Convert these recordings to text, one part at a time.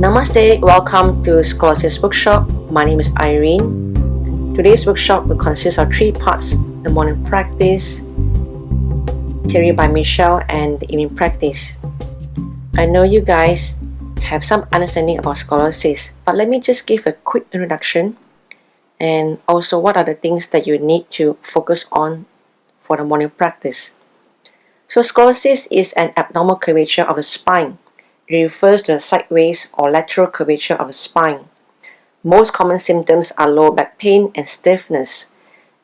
Namaste, welcome to Scoliosis Workshop. My name is iRyne. Today's workshop will consist of 3 parts: the morning practice, theory by Michelle, and the evening practice. I know you guys have some understanding about scoliosis, but let me just give a quick introduction and also what are the things that you need to focus on for the morning practice. So scoliosis is an abnormal curvature of the spine. It refers to the sideways or lateral curvature of the spine. Most common symptoms are lower back pain and stiffness.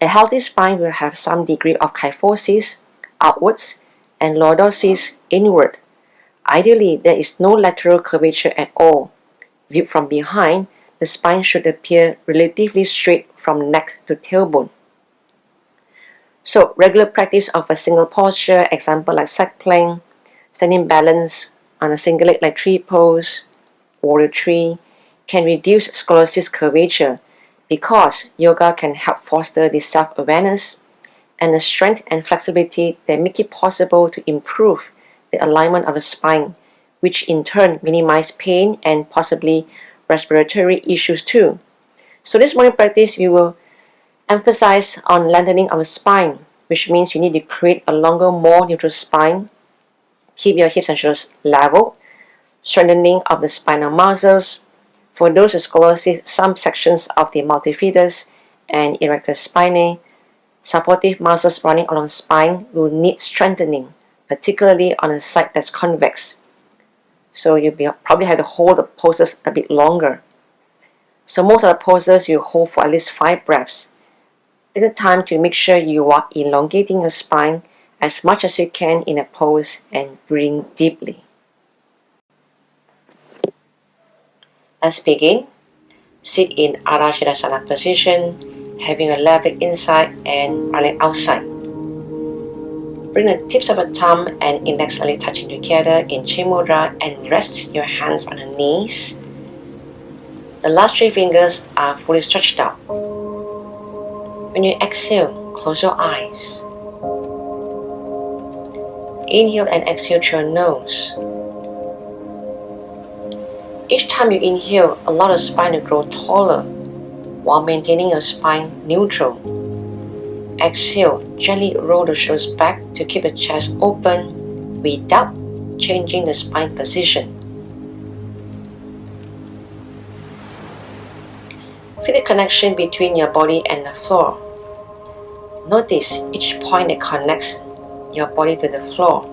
A healthy spine will have some degree of kyphosis outwards and lordosis inward. Ideally, there is no lateral curvature at all. Viewed from behind, the spine should appear relatively straight from neck to tailbone. So, regular practice of a single posture, example like side plank, standing balance on a single leg like tree pose, warrior tree, can reduce scoliosis curvature because yoga can help foster the self-awareness and the strength and flexibility that make it possible to improve the alignment of the spine, which in turn minimize pain and possibly respiratory issues too. So this morning practice, we will emphasize on lengthening of the spine, which means you need to create a longer, more neutral spine. Keep your hips and shoulders level, strengthening of the spinal muscles. For those with scoliosis, some sections of the multifidus and erector spinae, supportive muscles running along the spine will need strengthening, particularly on the side that's convex. So you'll probably have to hold the poses a bit longer. So most of the poses you hold for at least 5 breaths. Take the time to make sure you are elongating your spine as much as you can in a pose and breathing deeply. Let's begin. Sit in Ardha Siddhasana position, having a left leg inside and right leg outside. Bring the tips of the thumb and index slightly touching together in Chin Mudra and rest your hands on the knees. The last 3 fingers are fully stretched out. When you exhale, close your eyes. Inhale and exhale through your nose. Each time you inhale, allow the spine to grow taller while maintaining your spine neutral. Exhale, gently roll the shoulders back to keep the chest open without changing the spine position. Feel the connection between your body and the floor. Notice each point that connects your body to the floor.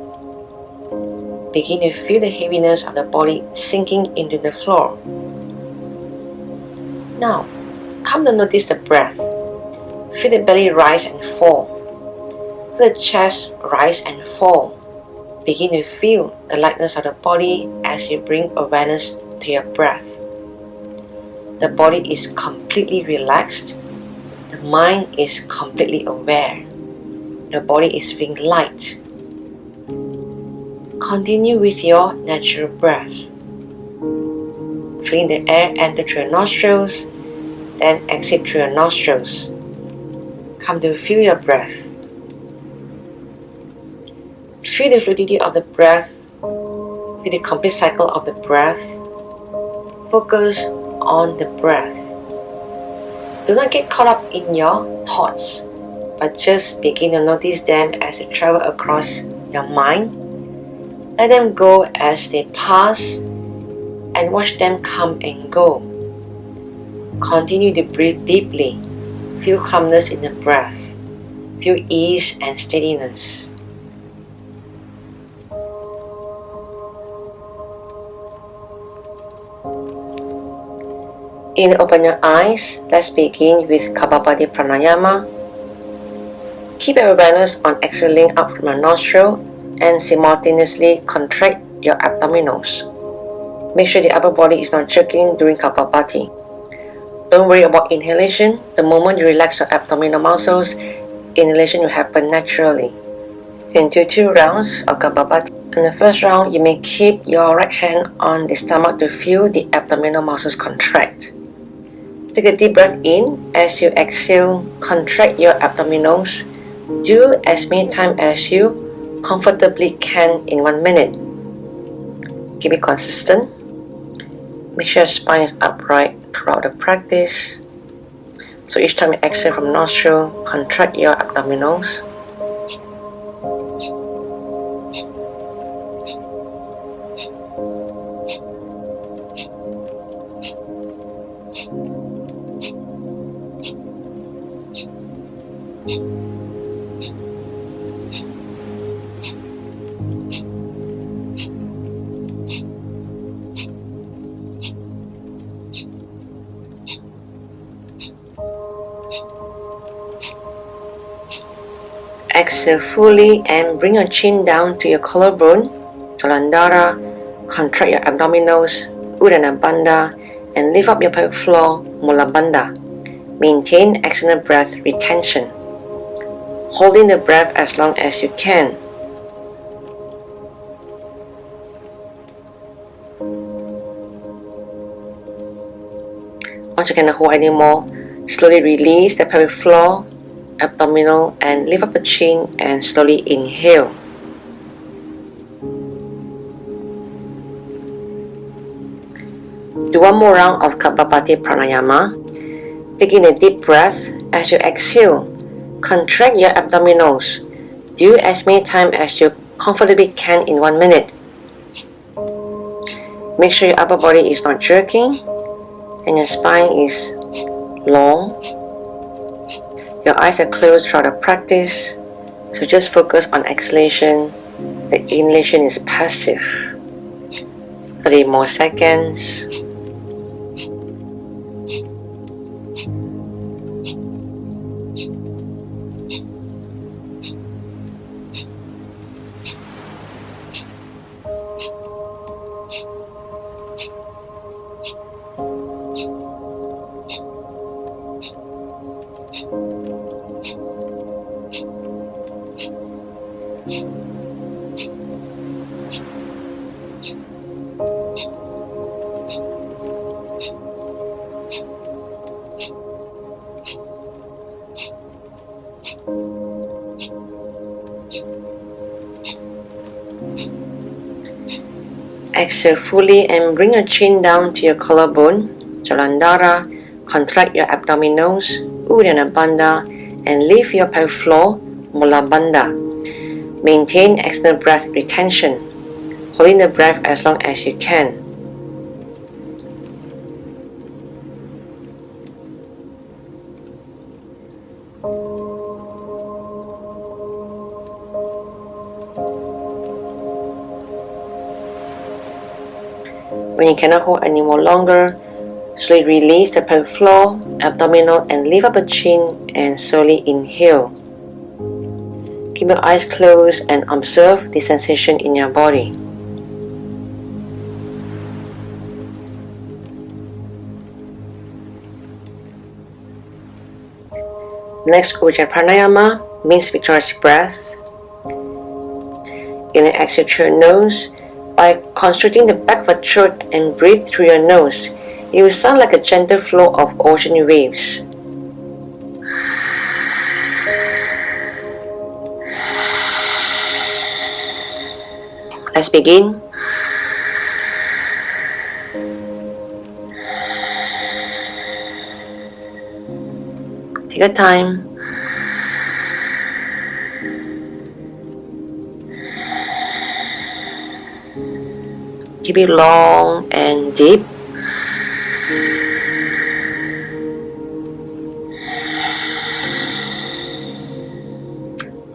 Begin to feel the heaviness of the body sinking into the floor. Now, come to notice the breath. Feel the belly rise and fall. Feel the chest rise and fall. Begin to feel the lightness of the body as you bring awareness to your breath. The body is completely relaxed. The mind is completely aware. The body is feeling light. Continue with your natural breath. Feeling the air enter through your nostrils, then exit through your nostrils. Come to feel your breath. Feel the fluidity of the breath. Feel the complete cycle of the breath. Focus on the breath. Do not get caught up in your thoughts, but just begin to notice them as they travel across your mind. Let them go as they pass and watch them come and go. Continue to breathe deeply. Feel calmness in the breath. Feel ease and steadiness. Open your eyes. Let's begin with Kapalabhati Pranayama. Keep your awareness on exhaling out from your nostril and simultaneously contract your abdominals. Make sure the upper body is not jerking during Kapalabhati. Don't worry about inhalation. The moment you relax your abdominal muscles, inhalation will happen naturally. Into 2 rounds of Kapalabhati. In the first round, you may keep your right hand on the stomach to feel the abdominal muscles contract. Take a deep breath in. As you exhale, contract your abdominals. Do as many times as you comfortably can in 1 minute. Keep it consistent. Make sure your spine is upright throughout the practice. So each time you exhale from nostril, contract your abdominals. Exhale fully and bring your chin down to your collarbone, Jalandhara. Contract your abdominals, Uddiyana Bandha, and lift up your pelvic floor, Mula Bandha. Maintain external breath retention, holding the breath as long as you can. Once you cannot hold anymore, slowly release the pelvic floor, abdominal, and lift up the chin and slowly inhale. Do one more round of Kapalabhati Pranayama. Taking a deep breath. As you exhale, contract your abdominals. Do as many times as you comfortably can in 1 minute. Make sure your upper body is not jerking and your spine is long. Your eyes are closed throughout the practice, so just focus on exhalation. The inhalation is passive. 30 more seconds. Exhale fully and bring your chin down to your collarbone, Jalandhara. Contract your abdominals, Uddiyana Bandha, and lift your pelvic floor, Mula Bandha. Maintain external breath retention, holding the breath as long as you can. When you cannot hold any more longer, slowly release the pelvic floor, abdominal, and lift up the chin and slowly inhale. Keep your eyes closed and observe the sensation in your body. Next, Ujjayi Pranayama means victorious breath. In the exhale through your nose, by constricting the back of your throat and breathe through your nose, it will sound like a gentle flow of ocean waves. Let's begin. Take your time. Keep it long and deep.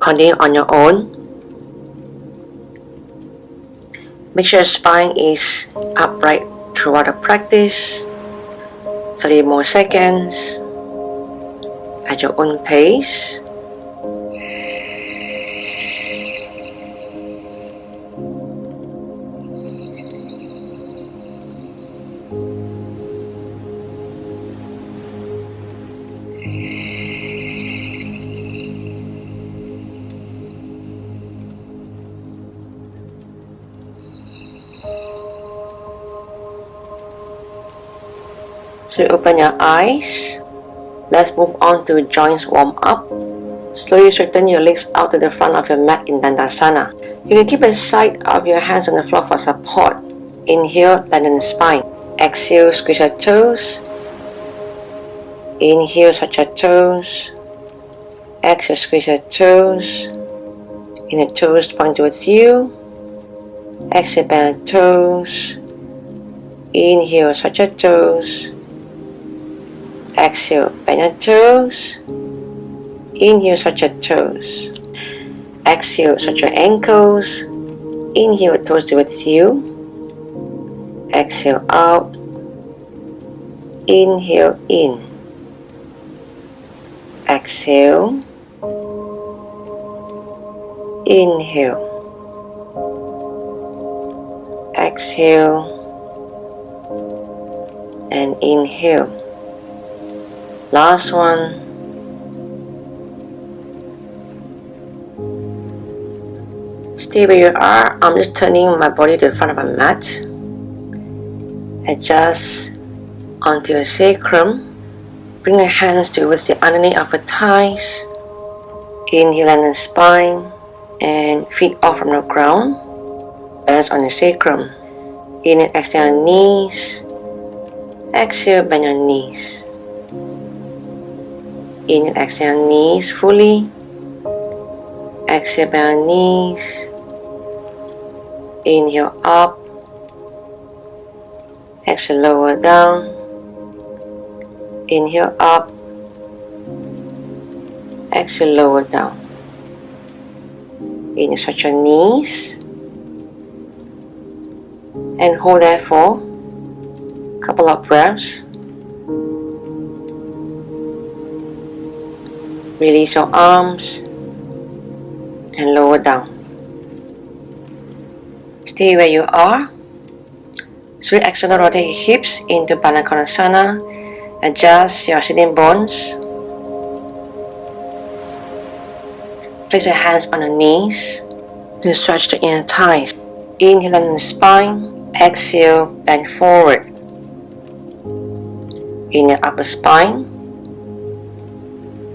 Continue on your own. Make sure your spine is upright throughout the practice. 30 more seconds at your own pace. So you open your eyes. Let's move on to joints warm up. Slowly straighten your legs out to the front of your mat in Dandasana. You can keep a side of your hands on the floor for support. Inhale, lengthen the spine. Exhale, squeeze your toes. Inhale, touch your toes. Exhale, squeeze your toes. Inhale, toes point towards you. Exhale, bend your toes. Inhale, touch your toes. Exhale, bend your toes. Inhale, touch your toes. Exhale, touch your ankles. Inhale, toes towards you. Exhale, out. Inhale, in. Exhale. Inhale. Exhale. And inhale. Last one. Stay where you are. I'm just turning my body to the front of my mat. Adjust onto your sacrum. Bring your hands towards the underneath of your thighs. Inhale, lengthen the spine and feet off from the ground. Balance on the sacrum. Inhale, extend your knees. Exhale, bend your knees. Inhale, extend your knees fully. Exhale, bend your knees. Inhale, up. Exhale, lower down. Inhale, up. Exhale, lower down. Inhale, stretch your knees. And hold there for a couple of breaths. Release your arms and lower down. Stay where you are. Slowly external rotate your hips into Baddha Konasana. Adjust your sitting bones. Place your hands on the knees and stretch the inner thighs. Inhale, lengthen the spine. Exhale, bend forward. Inhale, upper spine.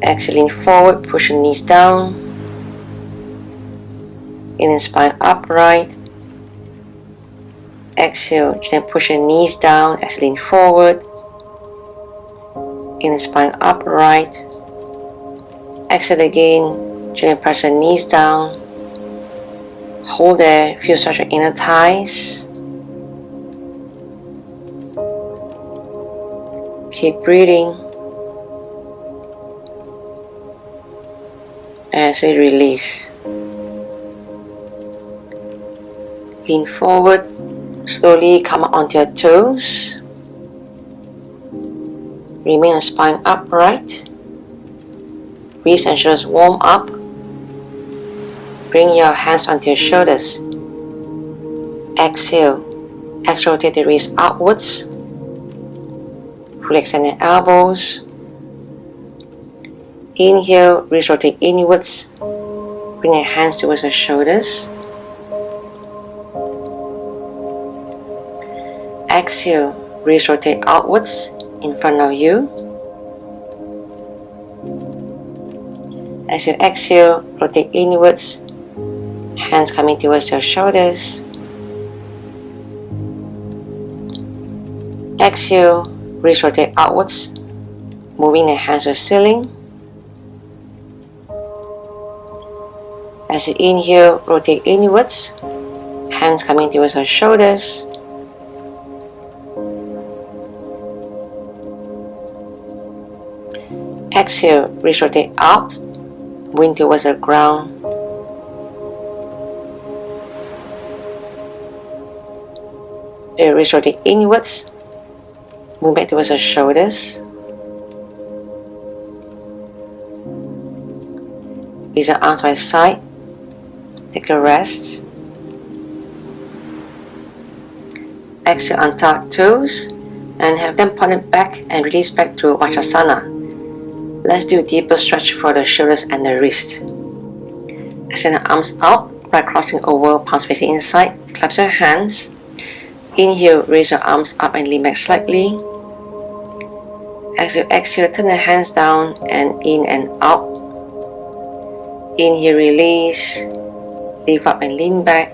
Exhale, lean forward, push your knees down. Inhale, spine upright. Exhale, gently push your knees down. Exhale, lean forward. Inhale, spine upright. Exhale again, gently press your knees down. Hold there, feel stretch your inner thighs. Keep breathing. As we release. Lean forward. Slowly come onto your toes. Remain your spine upright. Wrists and shoulders warm up. Bring your hands onto your shoulders. Exhale. Exhale, rotate the wrists outwards. Fully extend the elbows. Inhale, wrists rotate inwards. Bring your hands towards your shoulders. Exhale, wrists rotate outwards in front of you. As you exhale, rotate inwards. Hands coming towards your shoulders. Exhale, wrists rotate outwards, moving the hands to the ceiling. As you inhale, rotate inwards. Hands coming towards your shoulders. Exhale, wrist rotate out, moving towards the ground. The wrist rotate inwards, move back towards the shoulders. Raise your arms by side. Take a rest. Exhale, untuck toes and have them pointed back and release back to Vajrasana. Let's do a deeper stretch for the shoulders and the wrist. Extend the arms out by crossing over, palms facing inside. Clasp your hands. Inhale, raise your arms up and lean back slightly. As you exhale, turn the hands down and in and out. Inhale, release. Lift up and lean back.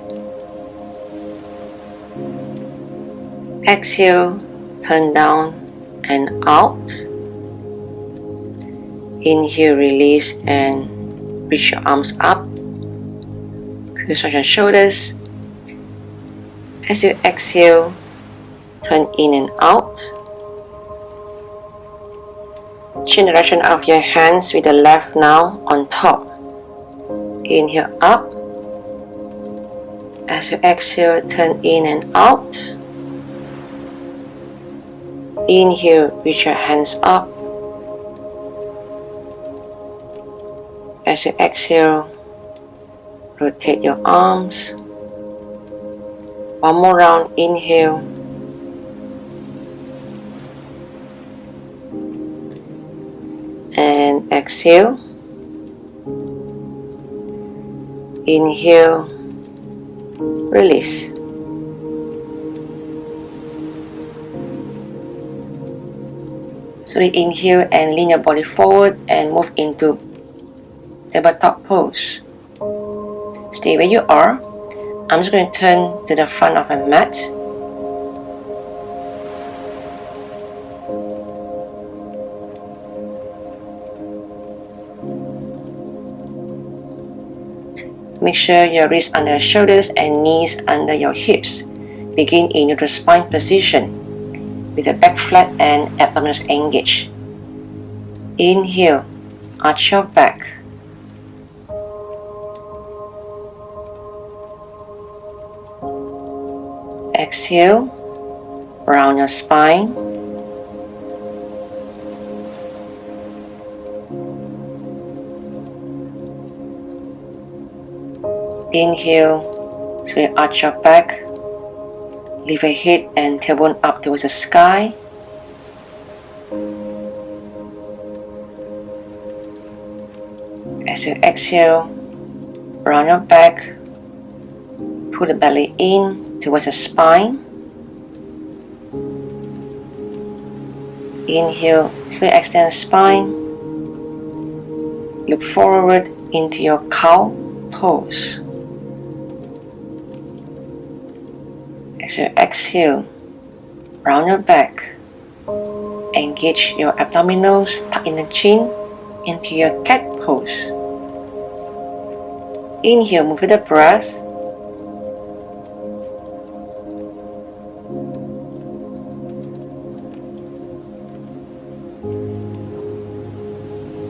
Exhale, turn down and out. Inhale, release and reach your arms up. Stretch your shoulders. As you exhale, turn in and out. Change the direction of your hands with the left now on top. Inhale up. As you exhale, turn in and out. Inhale, reach your hands up. As you exhale, rotate your arms. One more round, inhale. And exhale. Inhale, release. Slowly inhale and lean your body forward and move into tabletop pose. Stay where you are. I'm just going to turn to the front of my mat. Make sure your wrists under your shoulders and knees under your hips. Begin in neutral spine position with your back flat and abdominals engaged. Inhale, arch your back. Exhale, round your spine. Inhale, slowly arch your back. Lift your head and tailbone up towards the sky. As you exhale, round your back. Pull the belly in towards the spine. Inhale, slowly extend the spine. Look forward into your cow pose. As you exhale, round your back. Engage your abdominals, tuck in the chin into your cat pose. Inhale, move with the breath.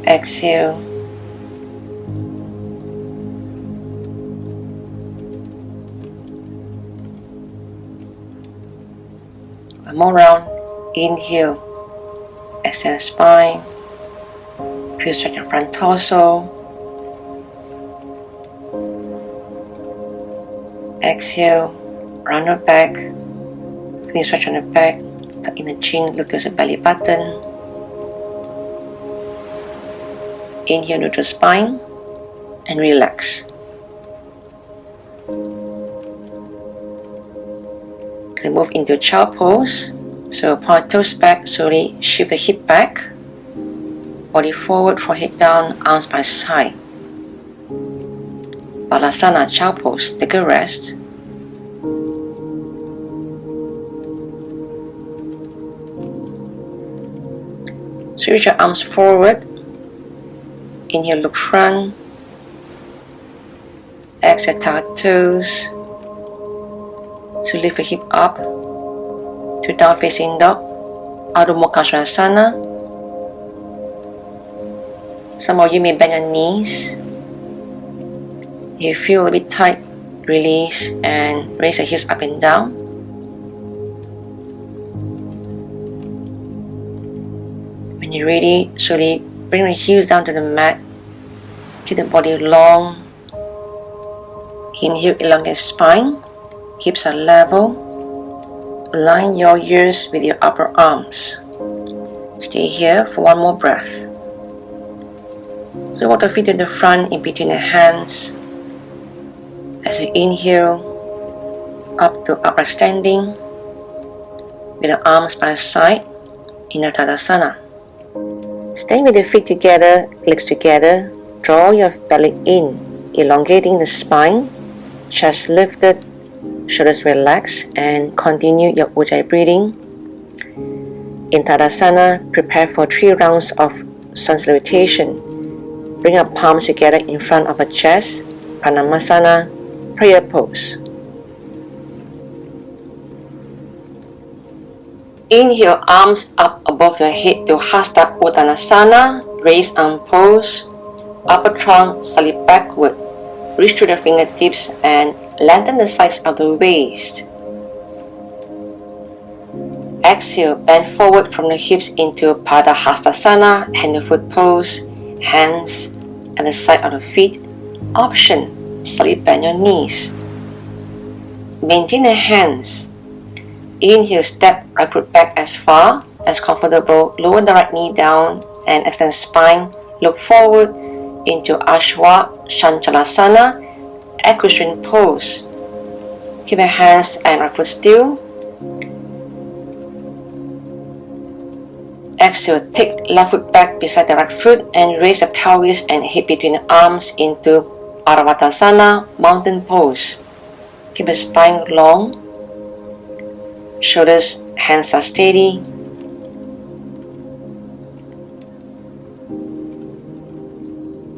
Exhale. One more round. Inhale. Extend spine. Feel stretch your front torso. Exhale. Round your back. Feel stretch on the back. Tuck in the chin. Look towards the belly button. Inhale, neutral spine and relax. Then move into child pose. So point toes back, slowly shift the hip back. Body forward, forehead down, arms by side. Balasana, child pose. Take a rest. So reach your arms forward. Inhale, look front. Exhale, tuck toes. So lift the hip up to down facing dog, Adho Mukha Svanasana. Some of you may bend your knees. If you feel a bit tight, release and raise your heels up and down. When you're ready, slowly bring the heels down to the mat. Keep the body long. Inhale, elongate spine. Hips are level. Align your ears with your upper arms. Stay here for one more breath. So walk the feet to the front in between the hands. As you inhale, up to upright standing with the arms by the side in the Tadasana. Stand with the feet together, legs together. Draw your belly in, elongating the spine. Chest lifted, shoulders relaxed, and continue your Ujjayi breathing. In Tadasana, prepare for 3 rounds of sun salutation. Bring your palms together in front of the chest, Pranamasana, prayer pose. Inhale, arms up above your head to Hasta Uttanasana, raise arm pose, upper trunk slightly backward, reach to the fingertips and lengthen the sides of the waist. Exhale, bend forward from the hips into Padahastasana, hand to foot pose, hands at the side of the feet. Option, slightly bend your knees. Maintain the hands. Inhale, step right foot back as far as comfortable. Lower the right knee down and extend spine. Look forward into Ashwa Shanchalasana, equestrian pose. Keep your hands and right foot still. Exhale, take left foot back beside the right foot and raise the pelvis and hip between the arms into Aravatasana, mountain pose. Keep the spine long. Shoulders, hands are steady.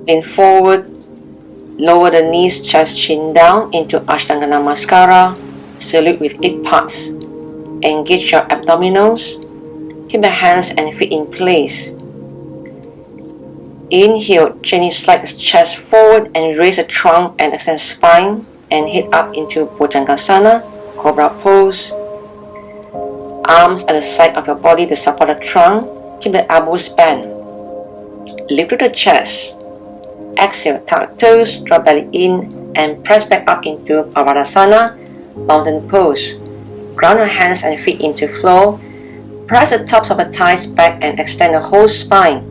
Lean forward. Lower the knees, chest, chin down into Ashtanga Namaskara. Salute with 8 parts. Engage your abdominals. Keep the hands and feet in place. Inhale, gently slide the chest forward and raise the trunk and extend spine and head up into Bhujangasana, Cobra pose. Arms at the side of your body to support the trunk. Keep the elbows bent. Lift to the chest. Exhale, tuck toes, draw belly in and press back up into Avadasana, mountain pose. Ground your hands and feet into floor. Press the tops of the thighs back and extend the whole spine.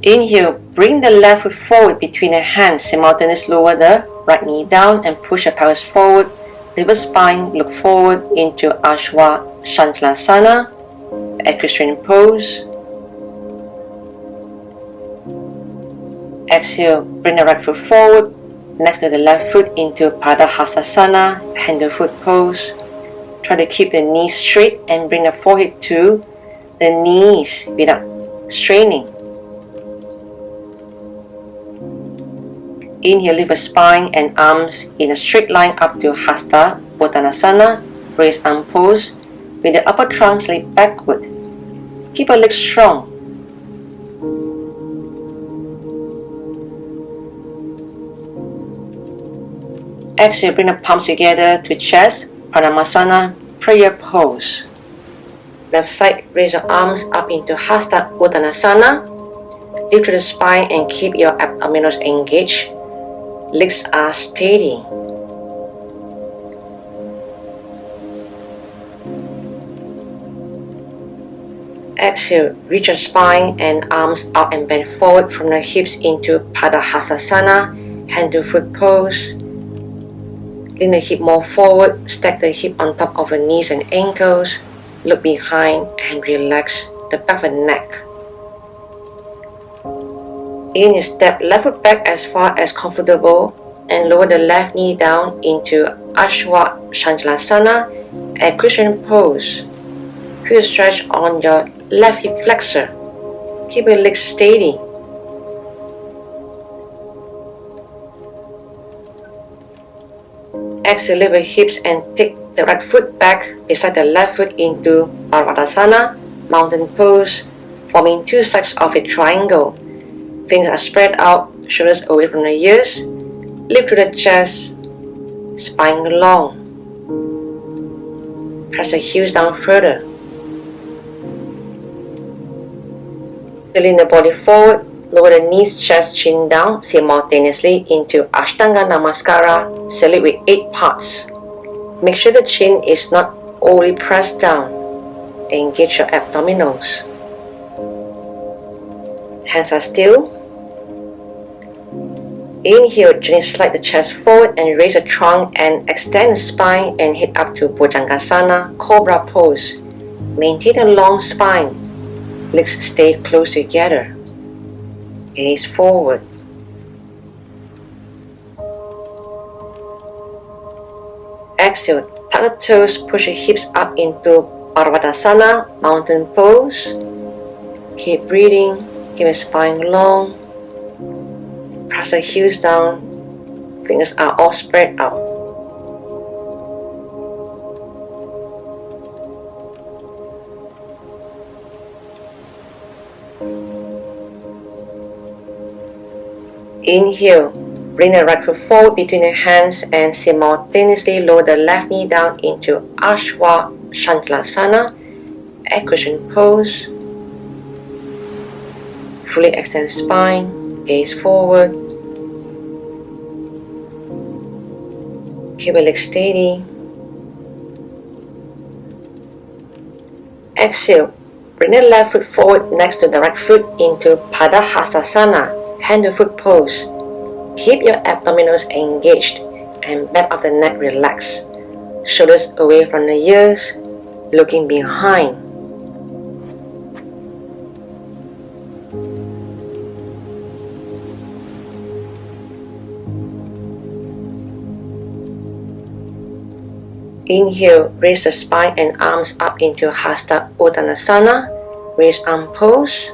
Inhale, bring the left foot forward between the hands. Simultaneously lower the right knee down and push the pelvis forward. Lift the spine, look forward into Ashwa Shanchalasana, equestrian pose. Exhale, bring the right foot forward next to the left foot into Padahastasana, hand to foot pose. Try to keep the knees straight and bring the forehead to the knees without straining. Inhale, lift the spine and arms in a straight line up to Hasta Uttanasana, raise arm pose with the upper trunk slightly backward. Keep your legs strong. Exhale, bring the palms together to chest, Pranamasana, prayer pose. Left side, raise your arms up into Hasta Uttanasana. Lift to the spine and keep your abdominals engaged. Legs are steady. Exhale, reach your spine and arms out and bend forward from the hips into Padahastasana, hand to foot pose. Lean the hip more forward, stack the hip on top of the knees and ankles. Look behind and relax the back of the neck. Inhale, step left foot back as far as comfortable and lower the left knee down into Ashwa Shanchalasana, equestrian pose. Feel stretch on your left hip flexor. Keep your legs steady. Exhale, lift the hips and take the right foot back beside the left foot into Arvadasana, mountain pose, forming 2 sides of a triangle. Fingers are spread out, shoulders away from the ears. Lift to the chest, spine long. Press the heels down further. Lean the body forward, lower the knees, chest, chin down simultaneously into Ashtanga Namaskara, salute with 8 parts. Make sure the chin is not overly pressed down. Engage your abdominals. Hands are still. Inhale, gently slide the chest forward and raise the trunk and extend the spine and head up to Bhujangasana, Cobra pose. Maintain a long spine. Legs stay close together. Gaze forward. Exhale, tuck the toes, push the hips up into Urdhva mountain pose. Keep breathing, keep your spine long. Press the heels down, fingers are all spread out. Inhale, bring the right foot forward between the hands and simultaneously lower the left knee down into Urdhva Shantalasana, cushion pose. Fully extend spine, gaze forward. Keep your legs steady. Exhale, bring the left foot forward next to the right foot into Padahastasana, hand to foot pose. Keep your abdominals engaged and back of the neck relaxed. Shoulders away from the ears, looking behind. Inhale, raise the spine and arms up into Hasta Uttanasana, raise arm pose.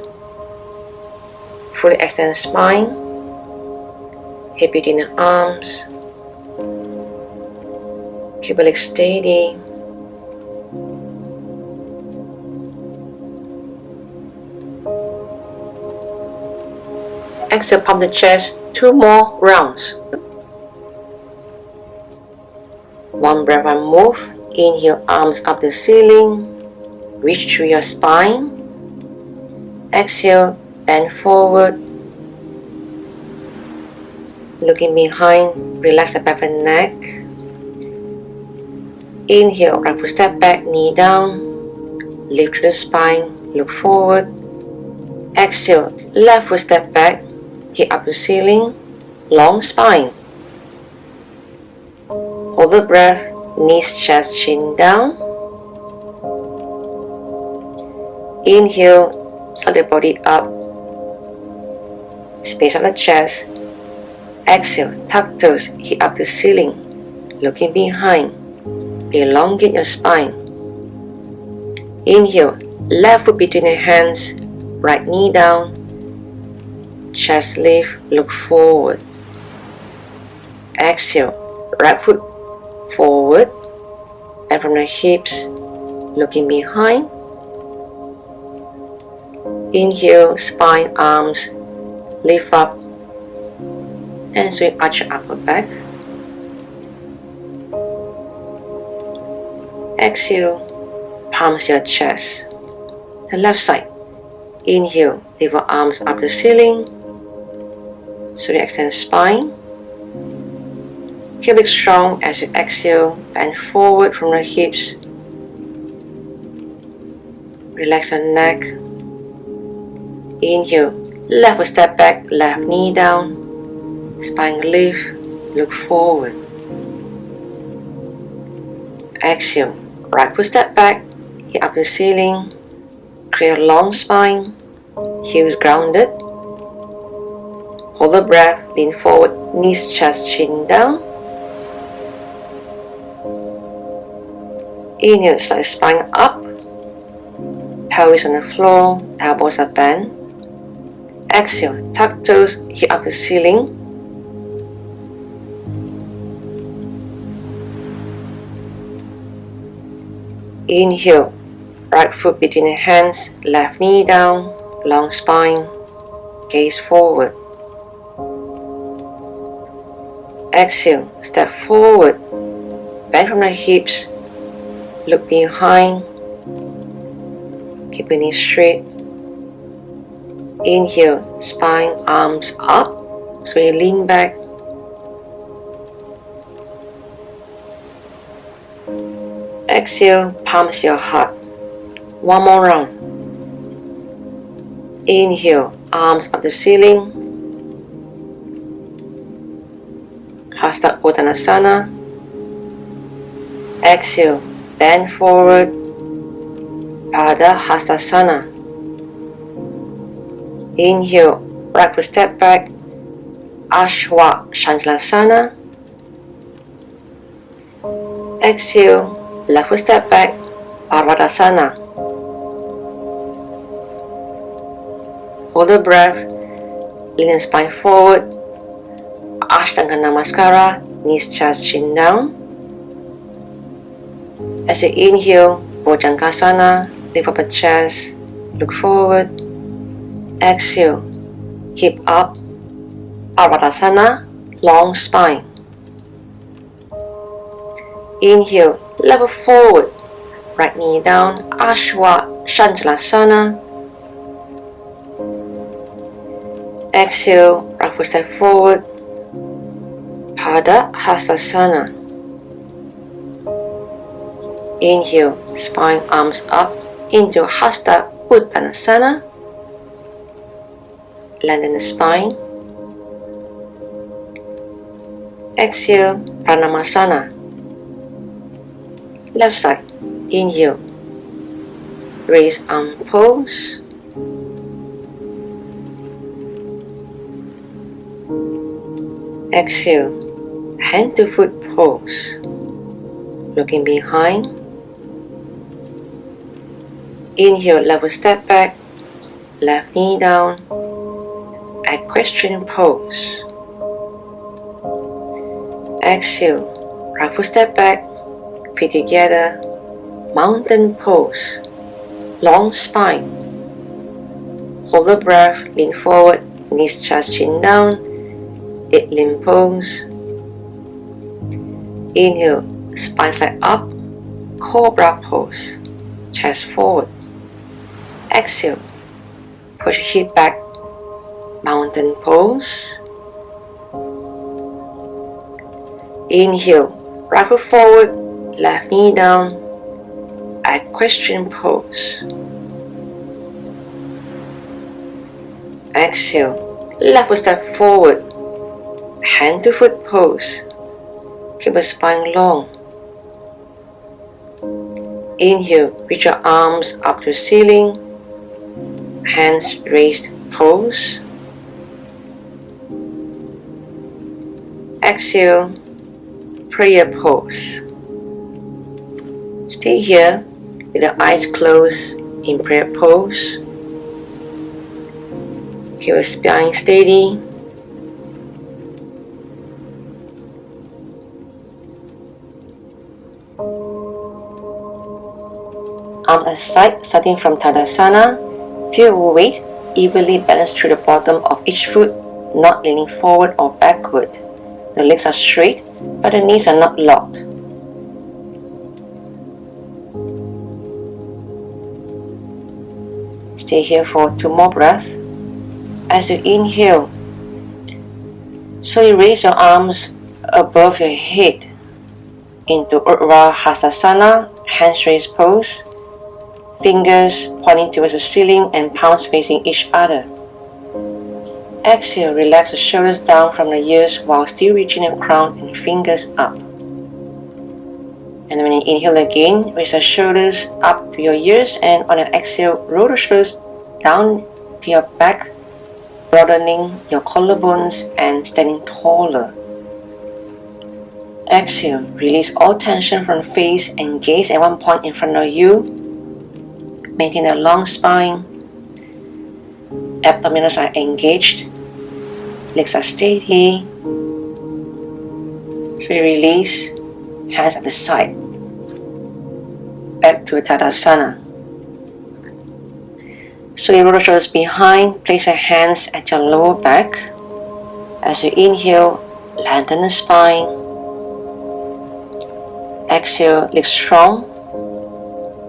Fully extend spine, hip between the arms. Keep your legs steady. Exhale, pump the chest 2 more rounds. One breath and move. Inhale, arms up the ceiling. Reach through your spine. Exhale, bend forward. Looking behind, relax the back and neck. Inhale, right foot step back, knee down. Lift through the spine, look forward. Exhale, left foot step back, hip up the ceiling, long spine. Hold the breath, knees, chest, chin down. Inhale, slide the body up, space out the chest. Exhale, tuck toes, hip up the ceiling, looking behind. Elongate your spine. Inhale, left foot between the hands, right knee down, chest lift, look forward. Exhale, right foot forward, and from the hips, looking behind. Inhale, spine, arms, lift up, and sweep arch your upper back. Exhale, palms your chest. The left side. Inhale, lift your arms up the ceiling. Slowly extend spine. Keep it strong as you exhale, bend forward from the hips. Relax your neck. Inhale, left foot step back, left knee down. Spine lift, look forward. Exhale, right foot step back, hip up the ceiling. Create a long spine, heels grounded. Hold the breath, lean forward, knees, chest, chin down. Inhale, slide spine up. Pelvis on the floor, elbows are bent. Exhale, tuck toes, hip up the ceiling. Inhale, right foot between the hands, left knee down, long spine, gaze forward. Exhale, step forward, bend from the hips, look behind, keep your knees straight. Inhale, spine, arms up, so you lean back. Exhale, palms your heart. One more round. Inhale, arms up the ceiling. Hasta Uttanasana. Exhale, bend forward. Padahastasana. Inhale, right foot step back. Urdhva Shantalasana. Exhale, left foot step back, Ardhasana. Hold the breath, lean the spine forward, Ashtanga Namaskara, knees, chest, chin down. As you inhale, Bhujangasana, lift up the chest, look forward. Exhale, hip up, Ardhasana, long spine. Inhale, level forward, right knee down, Ashwa Shanchalasana. Exhale, right foot step forward, Pada Hastasana. Inhale, spine arms up into Hasta Uttanasana. Lengthen the spine. Exhale, Pranamasana. Left side, inhale, raise arm pose. Exhale, hand to foot pose. Looking behind. Inhale, level step back, left knee down, equestrian pose. Exhale, right foot step back, feet together, mountain pose, long spine. Hold the breath, lean forward, knees, chest, chin down, limb pose. Inhale, spine side up, cobra pose, chest forward. Exhale, push hip back, mountain pose. Inhale, right foot forward, left knee down, equestrian pose. Exhale, left foot step forward, hand to foot pose. Keep the spine long. Inhale, reach your arms up to ceiling, hands raised pose. Exhale, prayer pose. Stay here with the eyes closed in prayer pose. Keep your spine steady. Arms aside, starting from Tadasana. Feel your weight evenly balanced through the bottom of each foot, not leaning forward or backward. The legs are straight, but the knees are not locked. Stay here for 2 more breaths. As you inhale, slowly raise your arms above your head into Urdhva Hastasana, hands raised pose, fingers pointing towards the ceiling and palms facing each other. Exhale, relax the shoulders down from the ears while still reaching the crown and fingers up. And when you inhale again, raise the shoulders up to your ears, and on an exhale, roll the shoulders down to your back, broadening your collarbones and standing taller. Exhale, release all tension from the face and gaze at one point in front of you. Maintain a long spine. Abdominals are engaged. Legs are steady. So you release, hands at the side. Back to Tadasana. So you roll the shoulders behind. Place your hands at your lower back. As you inhale, lengthen the spine. Exhale, legs strong.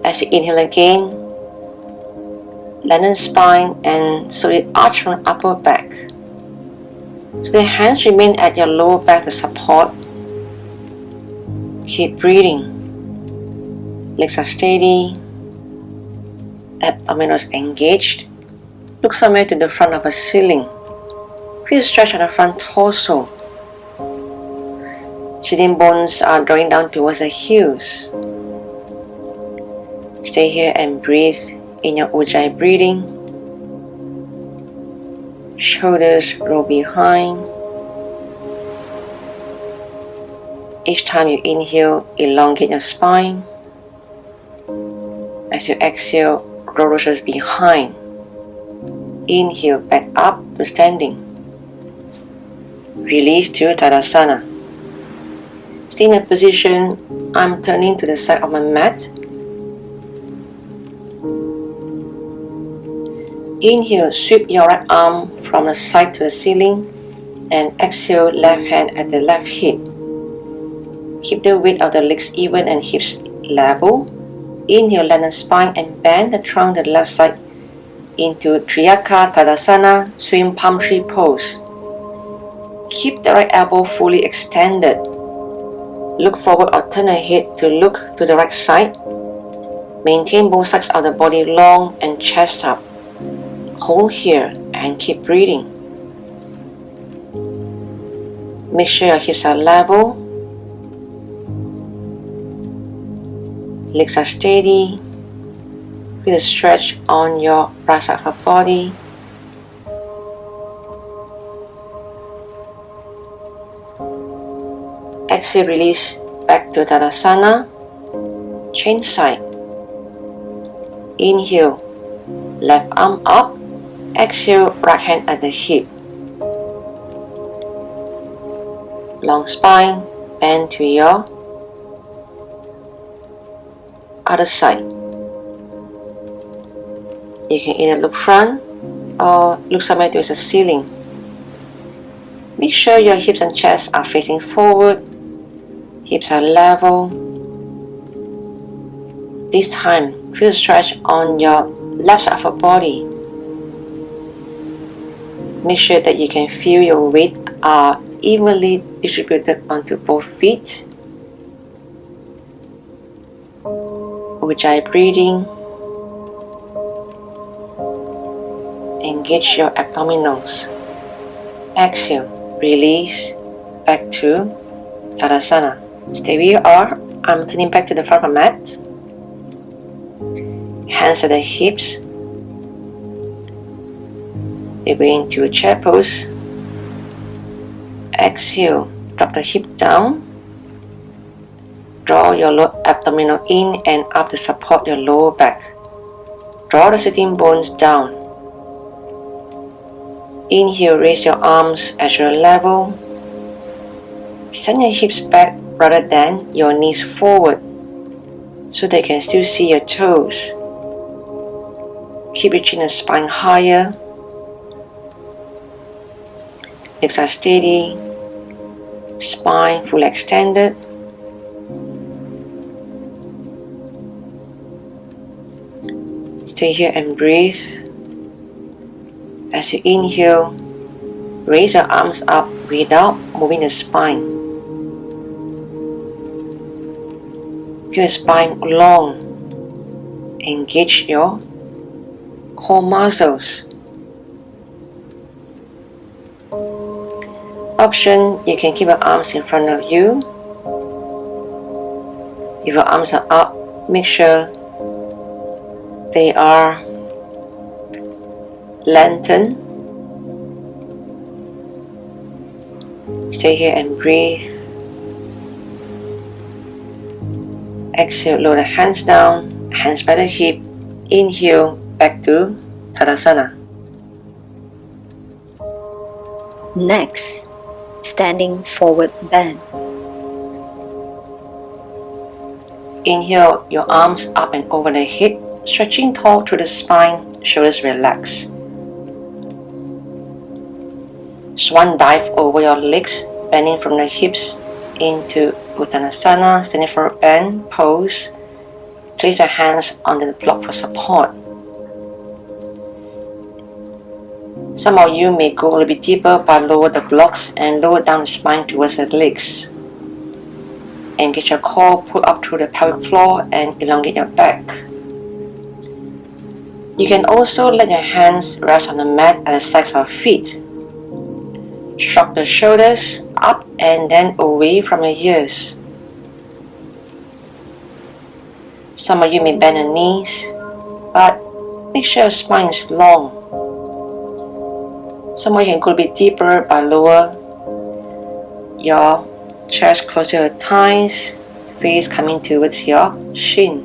As you inhale again, lengthen spine and slowly arch from upper back. So the hands remain at your lower back to support. Keep breathing. Legs are steady. Abdominals engaged. Look somewhere to the front of the ceiling. Feel stretch on the front torso. Sitting bones are drawing down towards the heels. Stay here and breathe in your Ujjayi breathing. Shoulders roll behind. Each time you inhale, elongate your spine. As you exhale, roll your shoulders behind. Inhale, back up to standing. Release to Tadasana. Stay in a position. I'm turning to the side of my mat. Inhale, sweep your right arm from the side to the ceiling, and exhale, left hand at the left hip. Keep the weight of the legs even and hips level. Inhale, lengthen spine and bend the trunk to the left side into Triaka Tadasana, swing palm tree pose. Keep the right elbow fully extended. Look forward or turn the head to look to the right side. Maintain both sides of the body long and chest up. Hold here and keep breathing. Make sure your hips are level. Legs are steady. Feel the stretch on your right side of the body. Exhale, release back to Tadasana. Change side. Inhale, left arm up. Exhale, right hand at the hip. Long spine, bend to your other side. You can either look front or look somewhere towards the ceiling. Make sure your hips and chest are facing forward. Hips are level. This time, feel the stretch on your left side of your body. Make sure that you can feel your weight are evenly distributed onto both feet. Ujjayi breathing. Engage your abdominals. Exhale, release back to Tadasana. Stay where you are. I'm turning back to the front of the mat. Hands at the hips. You're going to a chair pose. Exhale, drop the hip down. Draw your lower abdominal in and up to support your lower back. Draw the sitting bones down. Inhale, raise your arms at your level. Send your hips back rather than your knees forward so they can still see your toes. Keep reaching the spine higher. Legs are steady. Spine fully extended. Stay here and breathe. As you inhale, raise your arms up without moving the spine. Keep your spine long. Engage your core muscles. Option, you can keep your arms in front of you. If your arms are up, make sure they are lengthened. Stay here and breathe. Exhale, lower the hands down, hands by the hip. Inhale, back to Tadasana. Next, standing forward bend. Inhale, your arms up and over the head, stretching tall through the spine, shoulders relaxed. Swan dive over your legs, bending from the hips into Uttanasana, standing forward bend pose. Place your hands under the block for support. Some of you may go a little bit deeper by lower the blocks and lower down the spine towards the legs. Engage your core, pull up through the pelvic floor and elongate your back. You can also let your hands rest on the mat at the sides of feet. Shrug the shoulders up and then away from your ears. Some of you may bend your knees, but make sure your spine is long. Some of you can go a bit deeper by lower your chest close to your thighs, face coming towards your shin.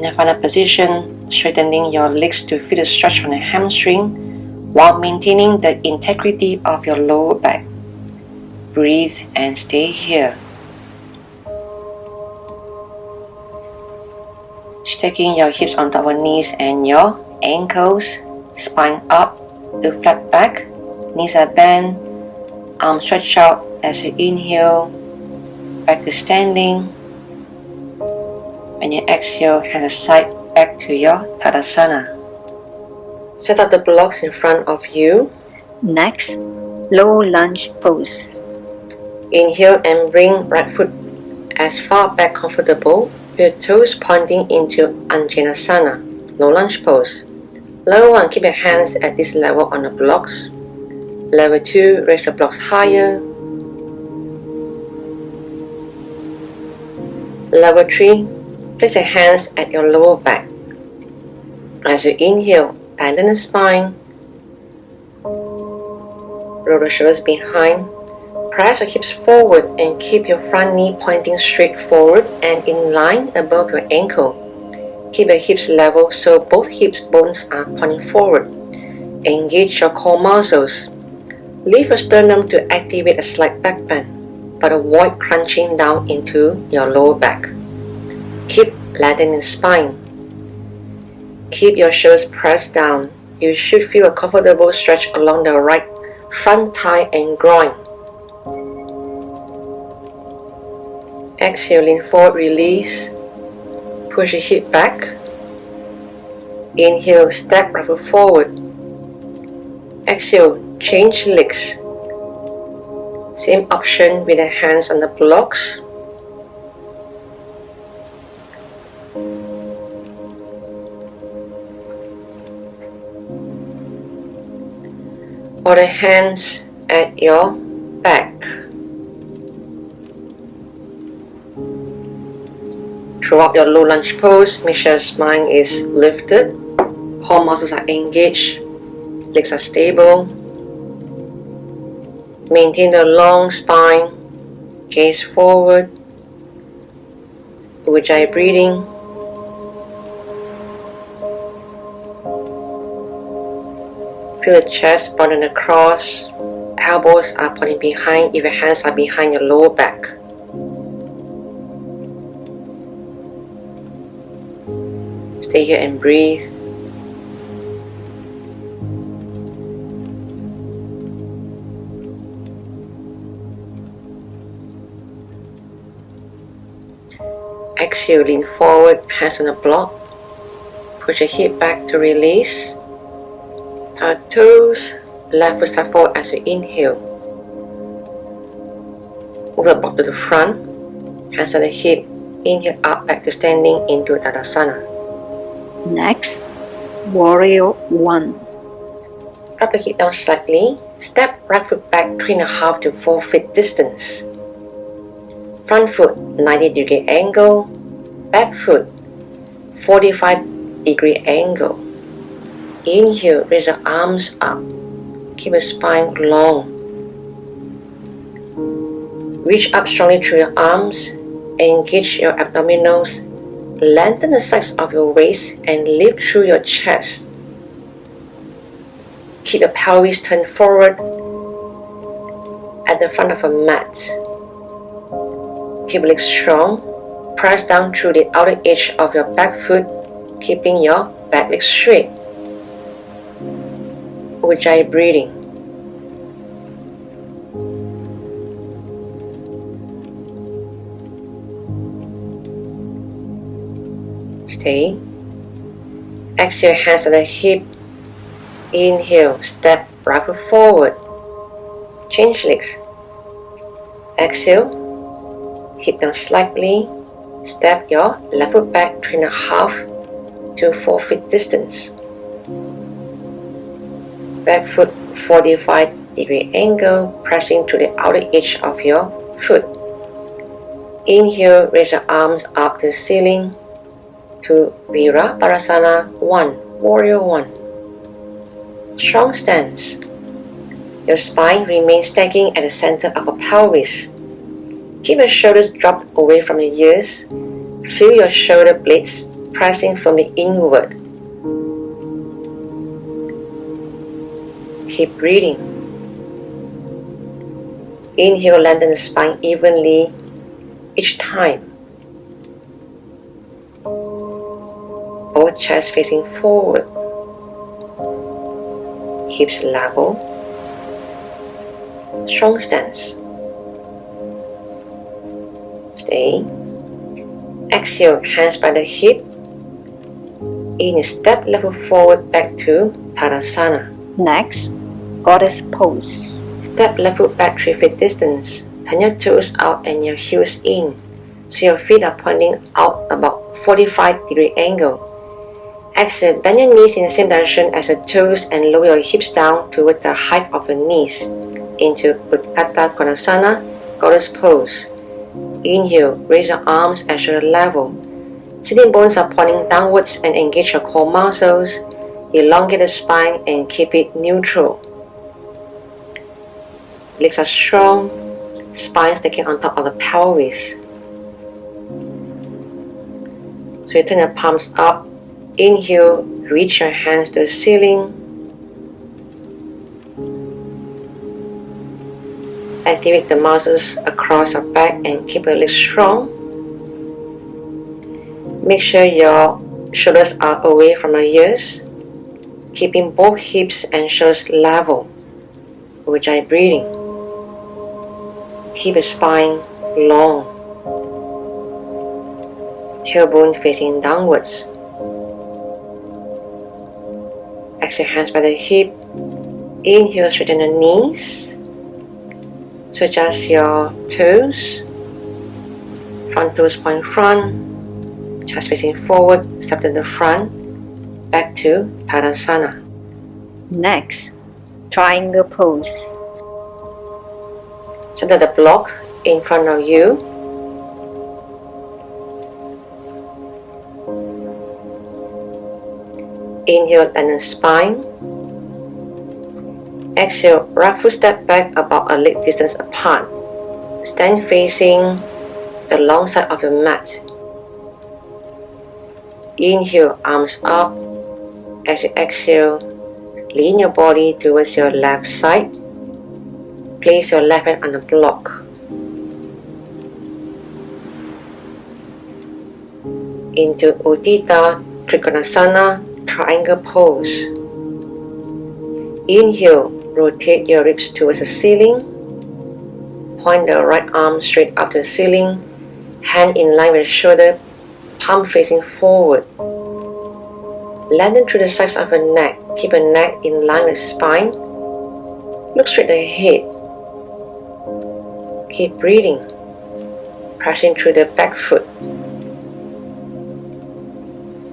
In the final position, straightening your legs to feel the stretch on the hamstring while maintaining the integrity of your lower back. Breathe and stay here. Stacking your hips on top of knees and your ankles, spine up to flat back, knees are bent, arms stretch out as you inhale, back to standing. When you exhale, hands aside back to your Tadasana. Set up the blocks in front of you. Next, low lunge pose. Inhale and bring right foot as far back comfortable, with your toes pointing into Anjanasana, low lunge pose. Level 1, keep your hands at this level on the blocks. Level 2, raise the blocks higher. Level 3, place your hands at your lower back. As you inhale, tighten the spine. Roll the shoulders behind. Press your hips forward and keep your front knee pointing straight forward and in line above your ankle. Keep your hips level so both hips bones are pointing forward. Engage your core muscles. Lift your sternum to activate a slight back bend, but avoid crunching down into your lower back. Keep lengthening the spine. Keep your shoulders pressed down. You should feel a comfortable stretch along the right front thigh and groin. Exhale, lean forward, release. Push your hip back. Inhale, step right foot forward. Exhale, change legs. Same option with the hands on the blocks. Or the hands at your back. Throughout your low lunge pose, make sure your spine is lifted, core muscles are engaged, legs are stable. Maintain the long spine, gaze forward, Ujjayi breathing. Feel the chest pointing across, elbows are pointing behind if your hands are behind your lower back. Stay here and breathe. Exhale, lean forward, hands on the block. Push your hip back to release. Toes, left foot step forward as you inhale. Move the block to the front, hands on the hip, inhale up back to standing into Tadasana. Next, Warrior 1. Drop the hip down slightly, step right foot back 3.5 to 4 feet distance. Front foot 90-degree angle, back foot 45-degree angle. Inhale, raise the arms up. Keep your spine long. Reach up strongly through your arms. Engage your abdominals. Lengthen the sides of your waist and lift through your chest. Keep your pelvis turned forward at the front of a mat. Keep legs strong. Press down through the outer edge of your back foot, keeping your back leg straight. Ujjayi breathing. Stay. Exhale, hands at the hip. Inhale, step right foot forward. Change legs. Exhale, hip down slightly. Step your left foot back 3.5 to 4 feet distance. Back foot 45-degree angle, pressing to the outer edge of your foot. Inhale, raise your arms up to the ceiling to Virabhadrasana 1, Warrior 1. Strong stance. Your spine remains stacking at the center of your pelvis. Keep your shoulders dropped away from your ears. Feel your shoulder blades pressing firmly inward. Keep breathing. Inhale, lengthen the spine evenly each time. Both chest facing forward. Hips level. Strong stance. Stay. Exhale, hands by the hip. Inhale, step level forward back to Tadasana. Next, goddess pose. Step left foot back 3 feet distance. Turn your toes out and your heels in, so your feet are pointing out about 45-degree angle. Exhale, bend your knees in the same direction as your toes and lower your hips down toward the height of your knees into Utkatta Konasana, goddess pose. Inhale, raise your arms at shoulder level. Sitting bones are pointing downwards and engage your core muscles. Elongate the spine and keep it neutral. Legs are strong, spine sticking on top of the pelvis. So you turn your palms up. Inhale, reach your hands to the ceiling. Activate the muscles across your back and keep your legs strong. Make sure your shoulders are away from your ears, keeping both hips and shoulders level. Ujjayi breathing. Keep the spine long. Tailbone facing downwards. Exhale, hands by the hip. Inhale, straighten the knees. So adjust your toes. Front toes point front. Chest facing forward. Step to the front. Back to Tadasana. Next, triangle pose. Center the block in front of you. Inhale, lengthen spine. Exhale, right foot step back about a leg distance apart. Stand facing the long side of your mat. Inhale, arms up. As you exhale, lean your body towards your left side. Place your left hand on the block. Into Utthita Trikonasana, triangle pose. Inhale, rotate your ribs towards the ceiling. Point the right arm straight up to the ceiling. Hand in line with the shoulder, palm facing forward. Lengthen through the sides of your neck. Keep your neck in line with the spine. Look straight ahead. Keep breathing, pressing through the back foot.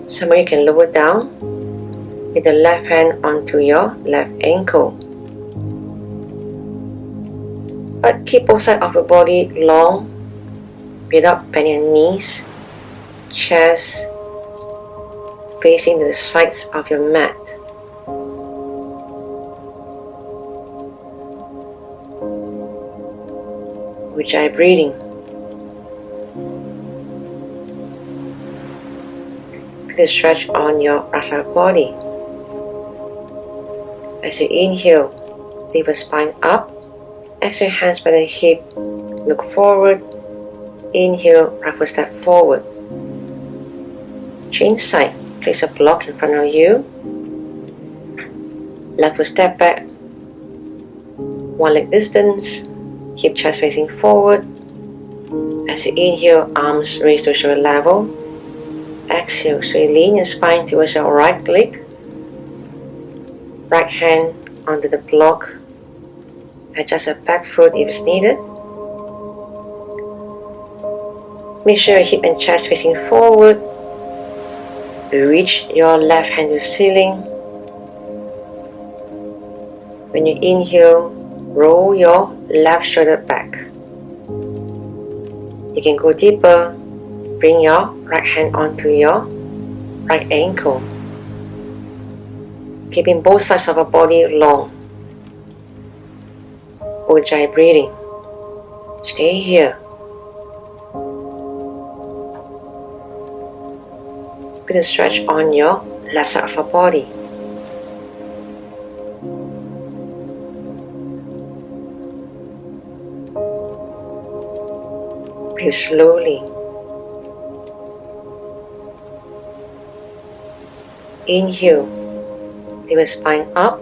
Some of you can lower down with the left hand onto your left ankle. But keep both sides of your body long without bending your knees. Chest facing the sides of your mat. Ujjayi breathing. Feel the stretch on your right side body. As you inhale, lift the spine up. Exhale, hands by the hip. Look forward. Inhale, right foot step forward. Change side. Place a block in front of you. Left foot step back. One leg distance. Hip chest facing forward. As you inhale, arms raised to shoulder level. Exhale, so you lean your spine towards your right leg. Right hand onto the block. Adjust your back foot if it's needed. Make sure your hip and chest facing forward. Reach your left hand to the ceiling. When you inhale, roll your left shoulder back. You can go deeper. Bring your right hand onto your right ankle. Keeping both sides of your body long. Ujjayi breathing. Stay here. with a stretch on your left side of your body. Breathe slowly. Inhale, lift the spine up.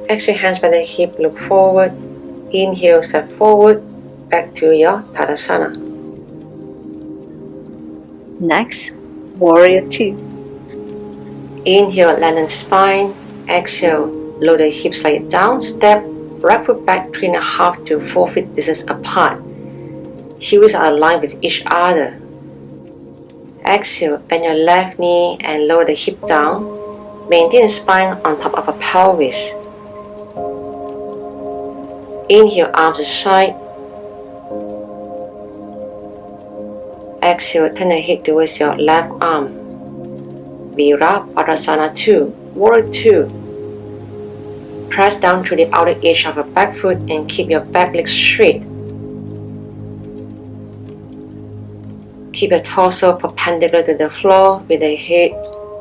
Exhale, hands by the hip, look forward. Inhale, step forward, back to your Tadasana. Next, Warrior 2. Inhale, lengthen spine. Exhale, lower the hips slightly down. Step right foot back 3.5 to 4 feet distance apart. Heels are aligned with each other. Exhale, bend your left knee and lower the hip down. Maintain the spine on top of a pelvis. Inhale, arms aside. Exhale, turn the head towards your left arm. Virabhadrasana 2, Warrior 2. Press down through the outer edge of your back foot and keep your back leg straight. Keep your torso perpendicular to the floor with the head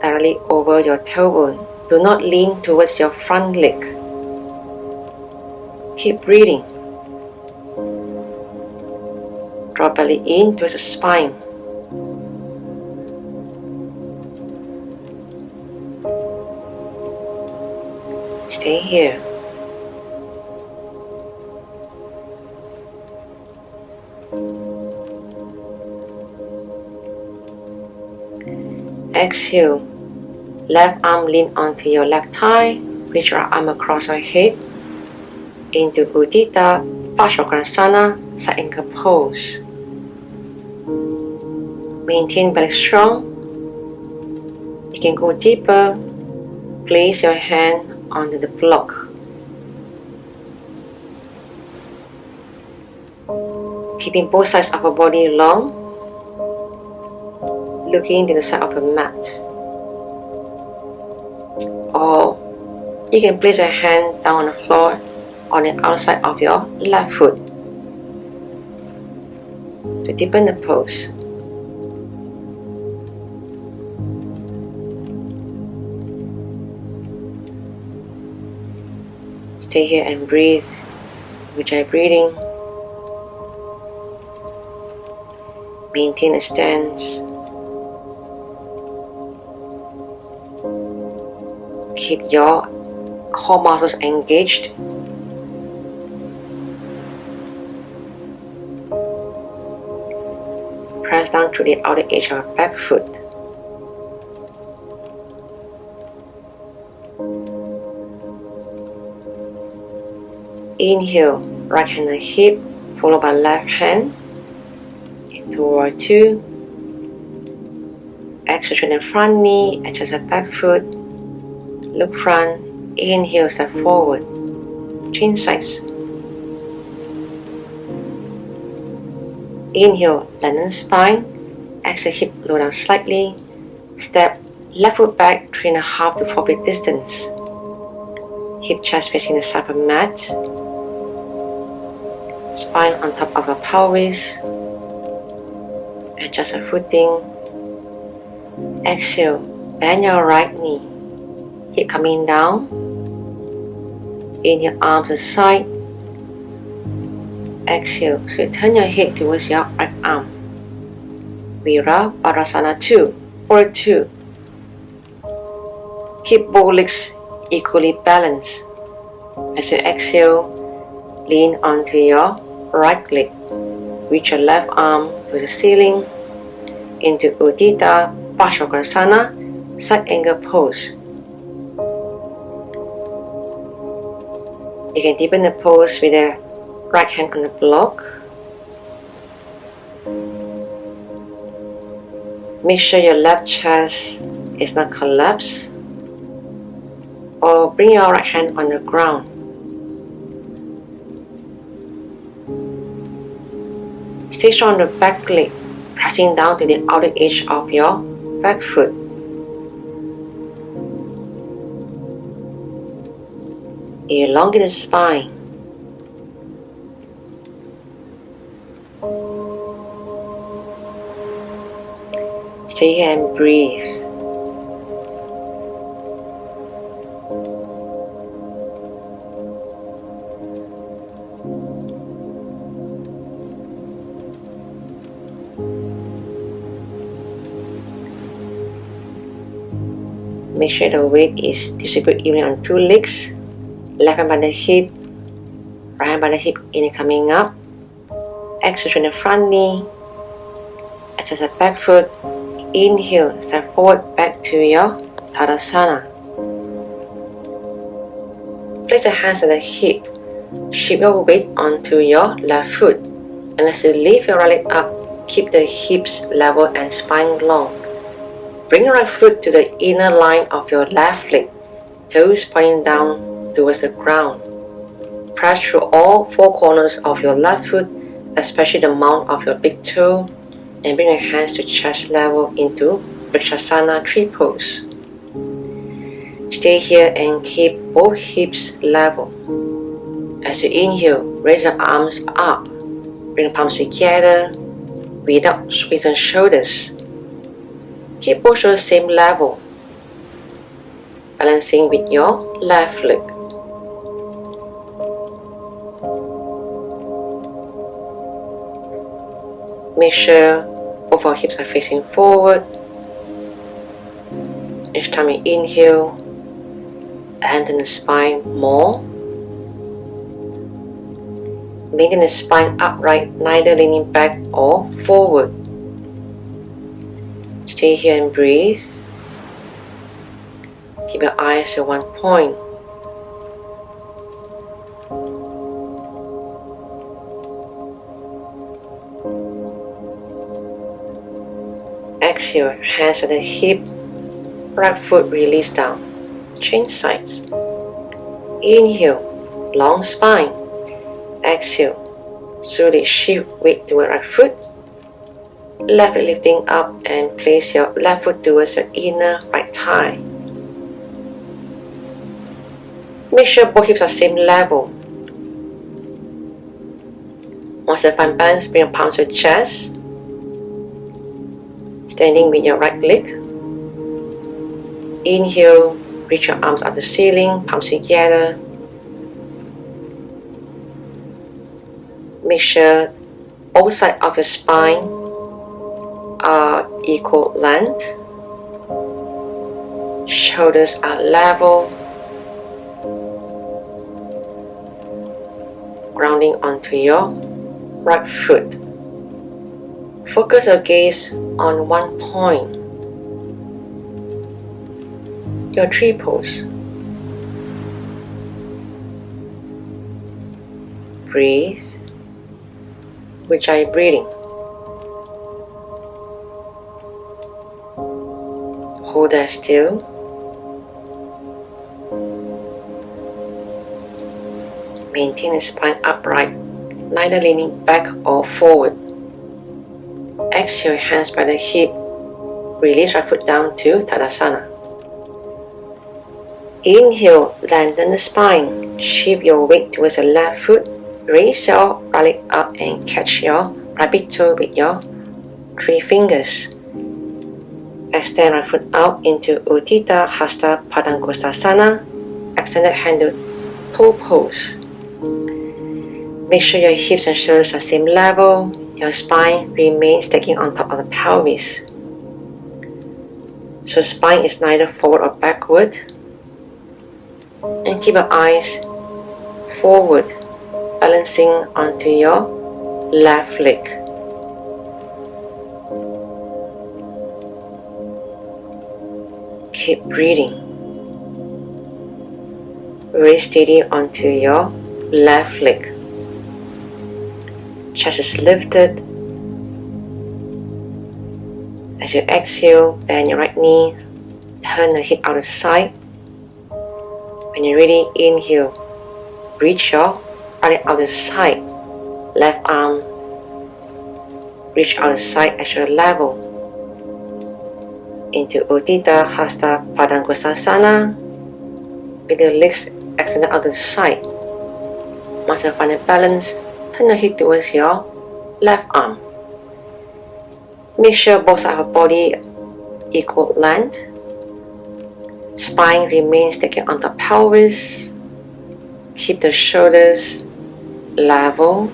directly over your tailbone. Do not lean towards your front leg. Keep breathing. Draw belly in towards the spine. Stay here. Exhale. Left arm lean onto your left thigh. Reach your arm across your head. Into Uddita Parsvakonasana, side angle pose. Maintain belly strong. You can go deeper. Place your hand onto the block. Keeping both sides of your body long. Looking to the side of the mat. Or you can place your hand down on the floor on the outside of your left foot to deepen the pose. Stay here and breathe. Ujjayi breathing. Maintain a stance. Keep your core muscles engaged. Press down through the outer edge of your back foot. Inhale, right hand on hip, followed by left hand. Into Warrior 2. Exhale, straighten the front knee, adjust the back foot. Look front, inhale, step forward, change sides. Inhale, lengthen spine, exhale, hip lower down slightly. Step left foot back 3.5 to 4 feet distance. Hip chest facing the side of the mat. Spine on top of your pelvis. Adjust your footing. Exhale, bend your right knee. Hip coming down. Inhale, arms aside. Exhale, so you turn your head towards your right arm. Virabhadrasana 2, Warrior 2. Keep both legs equally balanced. As you exhale, lean onto your right leg. Reach your left arm to the ceiling. Into Uddita Parsvakonasana, side angle pose. You can deepen the pose with the right hand on the block. Make sure your left chest is not collapsed. Or bring your right hand on the ground. Stay strong on the back leg, pressing down to the outer edge of your back foot. Elongate the spine. Stay here and breathe. Make sure the weight is distributed evenly on two legs. Left hand by the hip, right hand by the hip, in coming up. Exhale, straighten the front knee. Adjust the back foot. Inhale, step forward back to your Tadasana. Place the hands at the hip. Shift your weight onto your left foot. And as you lift your right leg up, keep the hips level and spine long. Bring your right foot to the inner line of your left leg, toes pointing down towards the ground. Press through all four corners of your left foot, especially the mount of your big toe, and bring your hands to chest level into Vrikshasana tree pose. Stay here and keep both hips level. As you inhale, raise the arms up. Bring the palms together without squeezing shoulders. Keep both shoulders same level. Balancing with your left leg. Make sure both our hips are facing forward. Each time you inhale, lengthen the spine more. Maintain the spine upright, neither leaning back or forward. Stay here and breathe. Keep your eyes at one point. Exhale, hands at the hip, right foot release down. Change sides. Inhale, long spine. Exhale, slowly shift weight to your right foot. Left leg lifting up and place your left foot towards your inner right thigh. Make sure both hips are same level. Once you find balance, bring your palms to your chest. Standing with your right leg. Inhale, reach your arms up the ceiling, palms together. Make sure both sides of your spine are equal length. Shoulders are level. Grounding onto your right foot. Focus your gaze on one point. Your tree pose. Breathe. Ujjayi breathing. Hold there still. Maintain the spine upright, neither leaning back or forward. Exhale, hands by the hip. Release right foot down to Tadasana. Inhale, lengthen the spine. Shift your weight towards the left foot. Raise your right leg up and catch your right big toe with your 3 fingers. Extend right foot out into Utthita Hasta Padangusthasana. Extended hand to toe pose. Make sure your hips and shoulders are same level. Your spine remains stacking on top of the pelvis. So spine is neither forward or backward. And keep your eyes forward, balancing onto your left leg. Keep breathing. Very steady onto your left leg. Chest is lifted. As you exhale, bend your right knee, turn the hip out the side. When you're ready, inhale, reach your right leg out the side. Left arm, reach out the side at your level. Into Utthita Hasta Padangusthasana with the legs extended out the side. Once you find a balance, turn your hip towards your left arm. Make sure both sides of your body equal length. Spine remains sticking on the pelvis. Keep the shoulders level,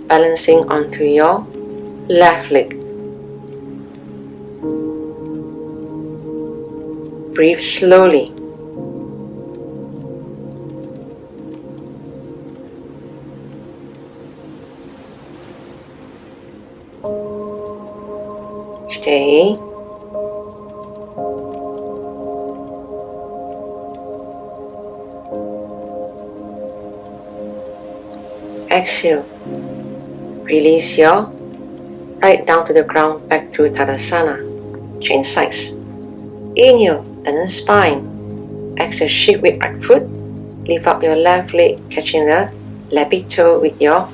balancing onto your left leg. Breathe slowly. Stay. Exhale. Release your right down to the ground, back to Tadasana. Change sides. Inhale, turn the spine. Exhale, shift with right foot. Lift up your left leg, catching the left big toe with your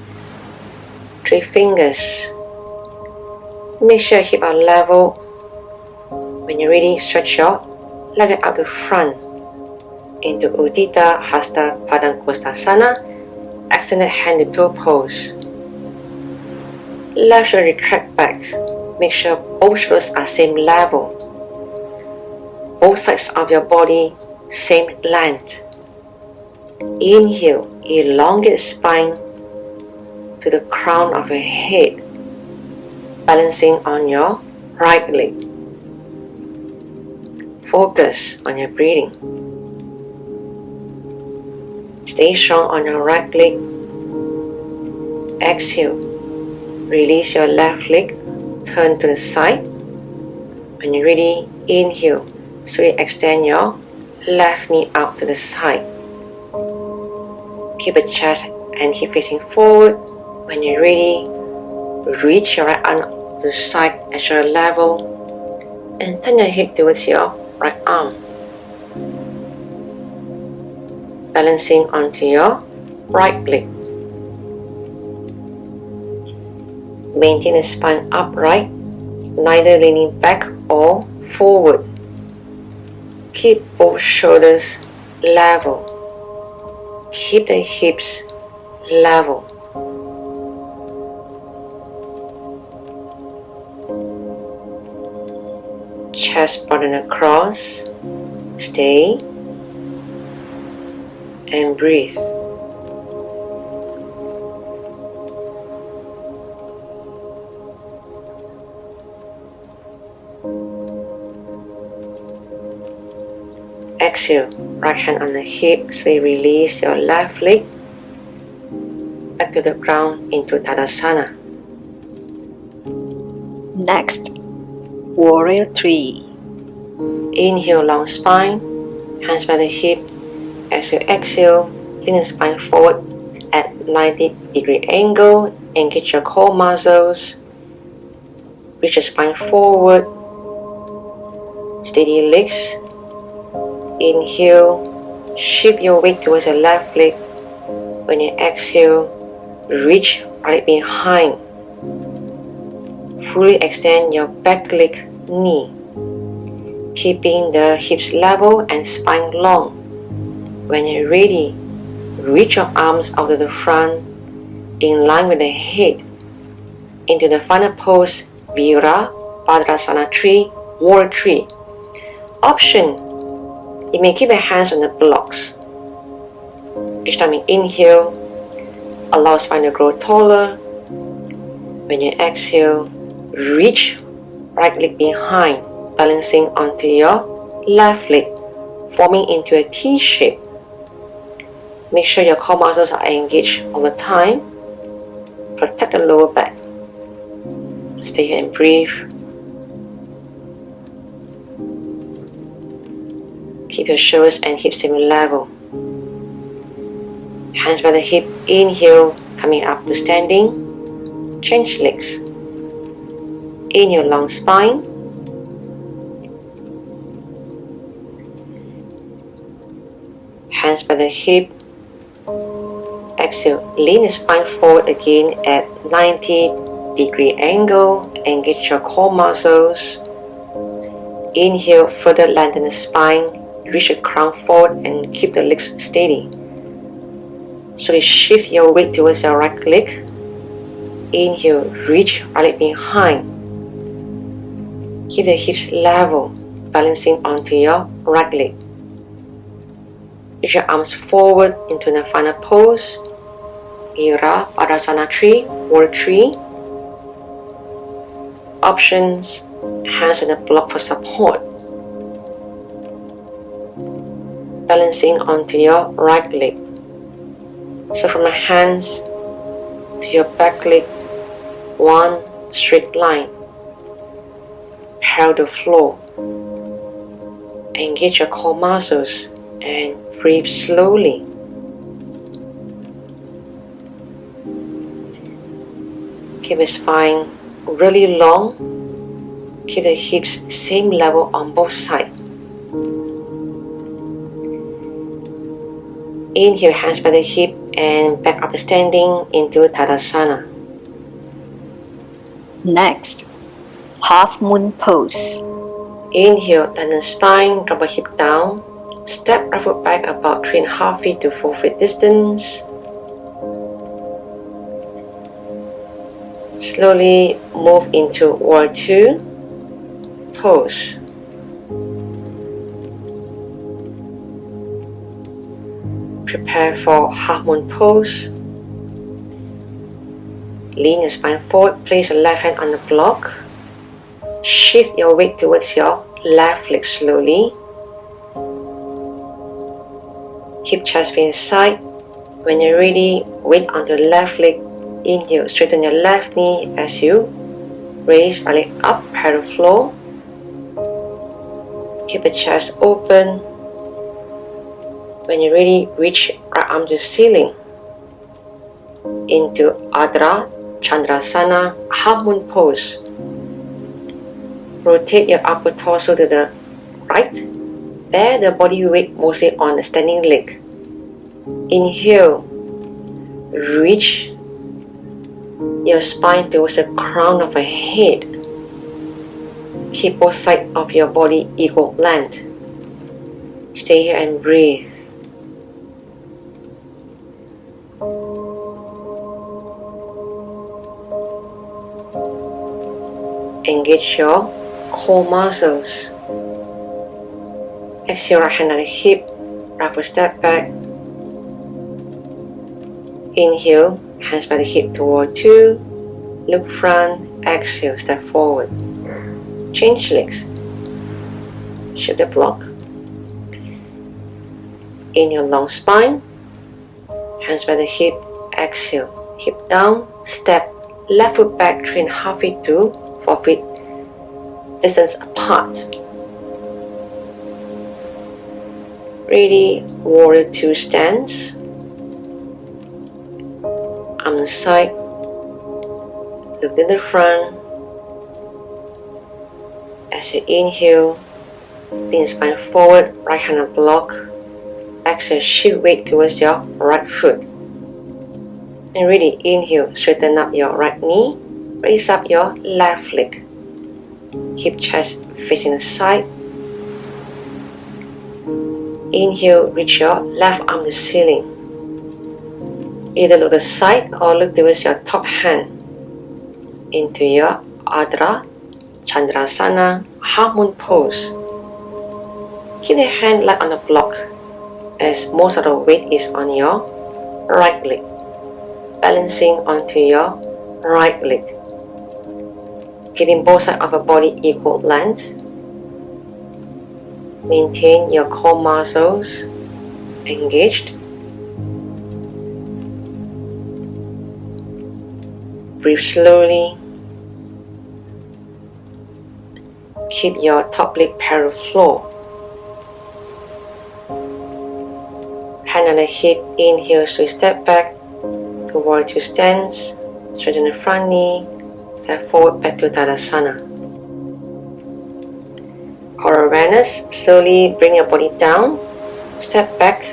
3 fingers. Make sure hip are level. When you're ready, stretch your left leg out to front into Utthita Hasta Padangusthasana. Extended hand to toe pose. Left shoulder retract back. Make sure both shoulders are same level. Both sides of your body same length. Inhale, elongate spine to the crown of your head, balancing on your right leg. Focus on your breathing. Stay strong on your right leg. Exhale. Release your left leg. Turn to the side. When you're ready, inhale. Slowly extend your left knee out to the side. Keep the chest and hip facing forward. When you're ready, reach your right arm to the side at shoulder level and turn your head towards your right arm. Balancing onto your right leg. Maintain the spine upright, neither leaning back or forward. Keep both shoulders level. Keep the hips level. Chest broaden across. Stay and breathe. Exhale, right hand on the hip, slowly release your left leg back to the ground into Tadasana. Next, Warrior 3. Inhale, long spine, hands by the hip. As you exhale, lean the spine forward at 90-degree angle. Engage your core muscles. Reach the spine forward. Steady legs. Inhale, shift your weight towards your left leg. When you exhale, reach right behind. Fully extend your back leg, knee, keeping the hips level and spine long. When you're ready, reach your arms out to the front, in line with the head, into the final pose, Vira Padrasana 3, Warrior 3. Option, you may keep your hands on the blocks. Each time you inhale, allow spine to grow taller. When you exhale, reach right leg behind, balancing onto your left leg, forming into a T shape. Make sure your core muscles are engaged all the time. Protect the lower back. Stay here and breathe. Keep your shoulders and hips same level. Hands by the hip, inhale, coming up to standing. Change legs. Inhale, long spine. Hands by the hip. Exhale, lean the spine forward again at 90-degree angle. Engage your core muscles. Inhale, further lengthen the spine. Reach the crown forward and keep the legs steady. Slowly shift your weight towards your right leg. Inhale, reach right leg behind. Keep the hips level, balancing onto your right leg. Reach your arms forward into the final pose, Ira Padasana 3, Warrior 3. Options: hands on the block for support, balancing onto your right leg. So from the hands to your back leg, one straight line, parallel the floor. Engage your core muscles and breathe slowly. Keep the spine really long. Keep the hips same level on both sides. Inhale, hands by the hip and back up standing into Tadasana. Next, half moon pose. Inhale, turn the spine, drop the hip down. Step right foot back about 3.5 feet to 4 feet distance. Slowly move into Warrior 2 pose. Prepare for half moon pose. Lean your spine forward, place your left hand on the block. Shift your weight towards your left leg slowly. Hip chest face side. When you're ready, weight on the left leg. Inhale, straighten your left knee as you raise your leg up, parallel floor. Keep the chest open. When you're ready, reach right arm to ceiling. Into Ardha Chandrasana, half moon pose. Rotate your upper torso to the right. Bear the body weight mostly on the standing leg. Inhale, reach your spine towards the crown of your head. Keep both sides of your body equal length. Stay here and breathe. Engage your core muscles. Exhale, right hand on the hip, right foot step back. Inhale, hands by the hip toward 2. Look front, exhale, step forward. Change legs. Shift the block. Inhale, long spine. Hands by the hip, exhale, hip down, step left foot back 3.5 feet to 4 feet distance apart. Ready, Warrior 2 stance. On the side, look to the front. As you inhale, lean spine forward, right hand on block. Exhale, shift weight towards your right foot. And ready, inhale, straighten up your right knee, raise up your left leg. Hip chest facing the side. Inhale, reach your left arm to ceiling. Either look to the side or look towards your top hand into your Ardha Chandrasana, half moon pose. Keep the hand light on the block as most of the weight is on your right leg, balancing onto your right leg. Keeping both sides of the body equal length. Maintain your core muscles engaged. Breathe slowly. Keep your top leg parallel floor. Hand on the hip, inhale, so step back to Warrior 2 stance. Straighten the front knee, step forward back to Tadasana. Core awareness, slowly bring your body down, step back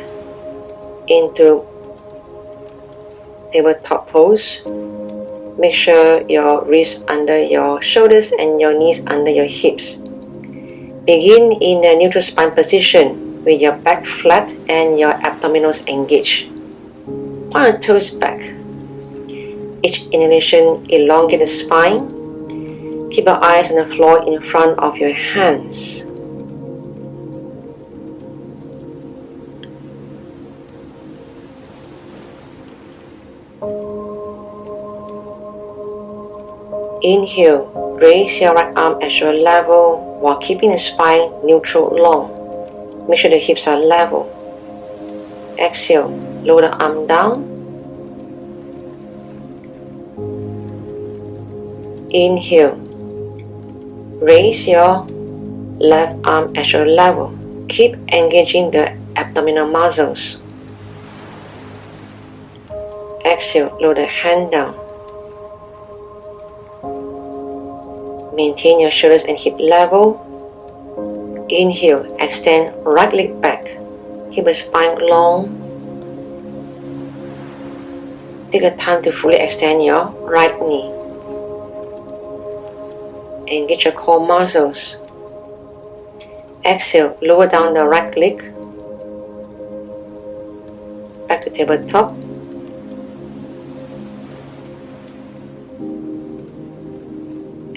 into tabletop pose. Make sure your wrists under your shoulders and your knees under your hips. Begin in a neutral spine position with your back flat and your abdominals engaged. Point your toes back. Each inhalation elongate the spine. Keep your eyes on the floor in front of your hands. Inhale, Raise your right arm at shoulder level while keeping the spine neutral long. Make sure the hips are level. Exhale, lower the arm down. Inhale. Raise your left arm at shoulder level. Keep engaging the abdominal muscles. Exhale, lower the hand down. Maintain your shoulders and hip level. Inhale, extend right leg back. Keep the spine long. Take a time to fully extend your right knee. Engage your core muscles. Exhale, lower down the right leg. Back to tabletop.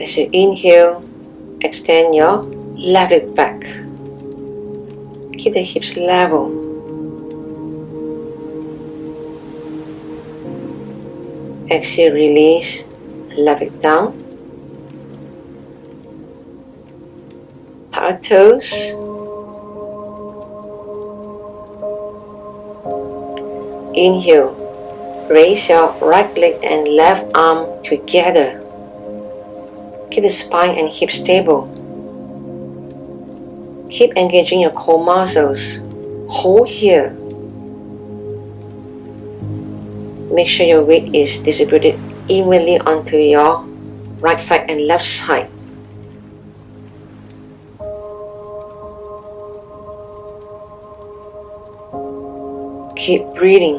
As you inhale, extend your left leg back. Keep the hips level. Exhale, release, left leg down. Tuck toes. Inhale, raise your right leg and left arm together. Keep the spine and hips stable. Keep engaging your core muscles. Hold here. Make sure your weight is distributed evenly onto your right side and left side. Keep breathing.